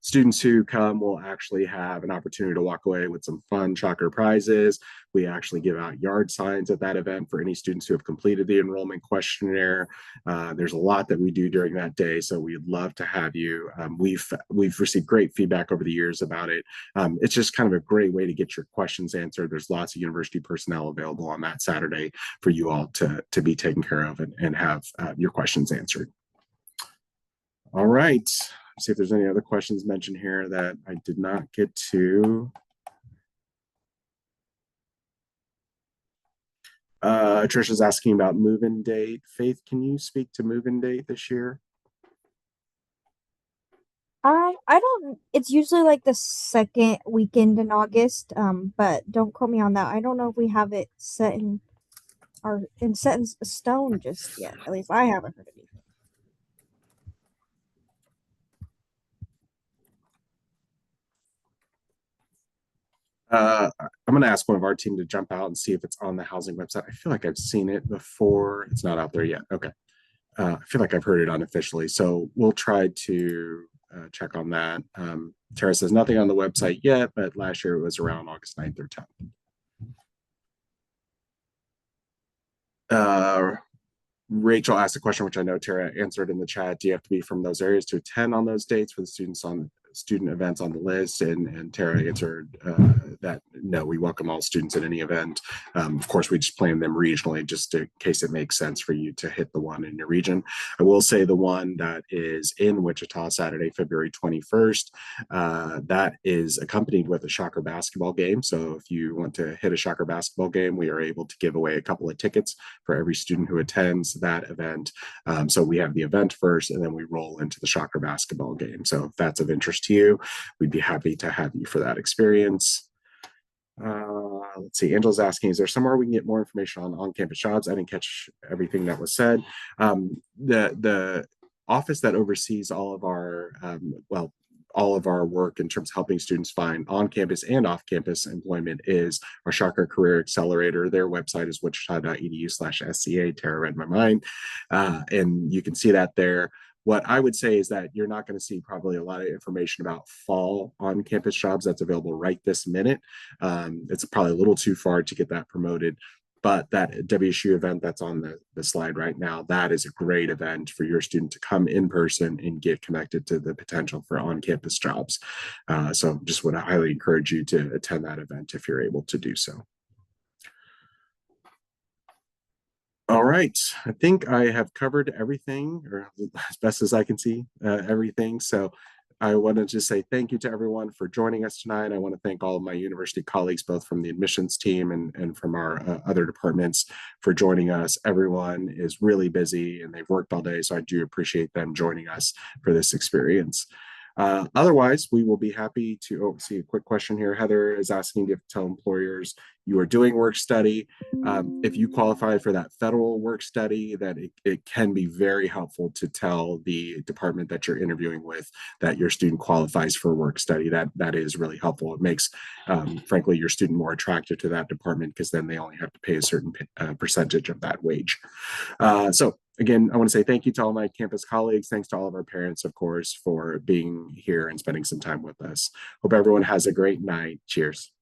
Students who come will actually have an opportunity to walk away with some fun shocker prizes. We actually give out yard signs at that event for any students who have completed the enrollment questionnaire. There's a lot that we do during that day, so we'd love to have you. We've received great feedback over the years about it. It's just kind of a great way to get your questions answered. There's lots of university personnel available on that Saturday for you all to be taken care of and have your questions answered. All right. See if there's any other questions mentioned here that I did not get to. Trisha's asking about move-in date. Faith, can you speak to move-in date this year? I don't. It's usually like the second weekend in August. But don't quote me on that. I don't know if we have it set in stone just yet. At least I haven't heard anything. I'm going to ask one of our team to jump out and see if it's on the housing website. I feel like I've seen it before. It's not out there yet. Okay. I feel like I've heard it unofficially. So we'll try to check on that. Tara says nothing on the website yet, but last year it was around August 9th or 10th. Rachel asked a question, which I know Tara answered in the chat. Do you have to be from those areas to attend on those dates for the student events on the list? And Tara answered that no, we welcome all students at any event. Of course, we just plan them regionally just in case it makes sense for you to hit the one in your region. I will say the one that is in Wichita Saturday, February 21st, that is accompanied with a Shocker basketball game. So if you want to hit a Shocker basketball game, we are able to give away a couple of tickets for every student who attends that event. So we have the event first, and then we roll into the Shocker basketball game. So if that's of interest to you, we'd be happy to have you for that experience. Let's see, Angela's asking, is there somewhere we can get more information on campus jobs? I didn't catch everything that was said. The office that oversees all of our all of our work in terms of helping students find on-campus and off-campus employment is our Shocker Career Accelerator. Their website is wichita.edu/SCA. Tara read my mind. And you can see that there. What I would say is that you're not going to see probably a lot of information about fall on-campus jobs that's available right this minute. It's probably a little too far to get that promoted. But that WSU event that's on the slide right now, that is a great event for your student to come in person and get connected to the potential for on-campus jobs. So just would highly encourage you to attend that event if you're able to do so. All right, I think I have covered everything, or as best as I can see, everything. So I want to just say thank you to everyone for joining us tonight. I want to thank all of my university colleagues, both from the admissions team and from our other departments, for joining us. Everyone is really busy and they've worked all day, so I do appreciate them joining us for this experience. Otherwise, we will be happy to see a quick question here. Heather is asking to tell employers you are doing work study. If you qualify for that federal work study, that it can be very helpful to tell the department that you're interviewing with that your student qualifies for work study. That is really helpful. It makes, frankly, your student more attractive to that department because then they only have to pay a certain percentage of that wage. So again, I want to say thank you to all my campus colleagues. Thanks to all of our parents, of course, for being here and spending some time with us. Hope everyone has a great night. Cheers.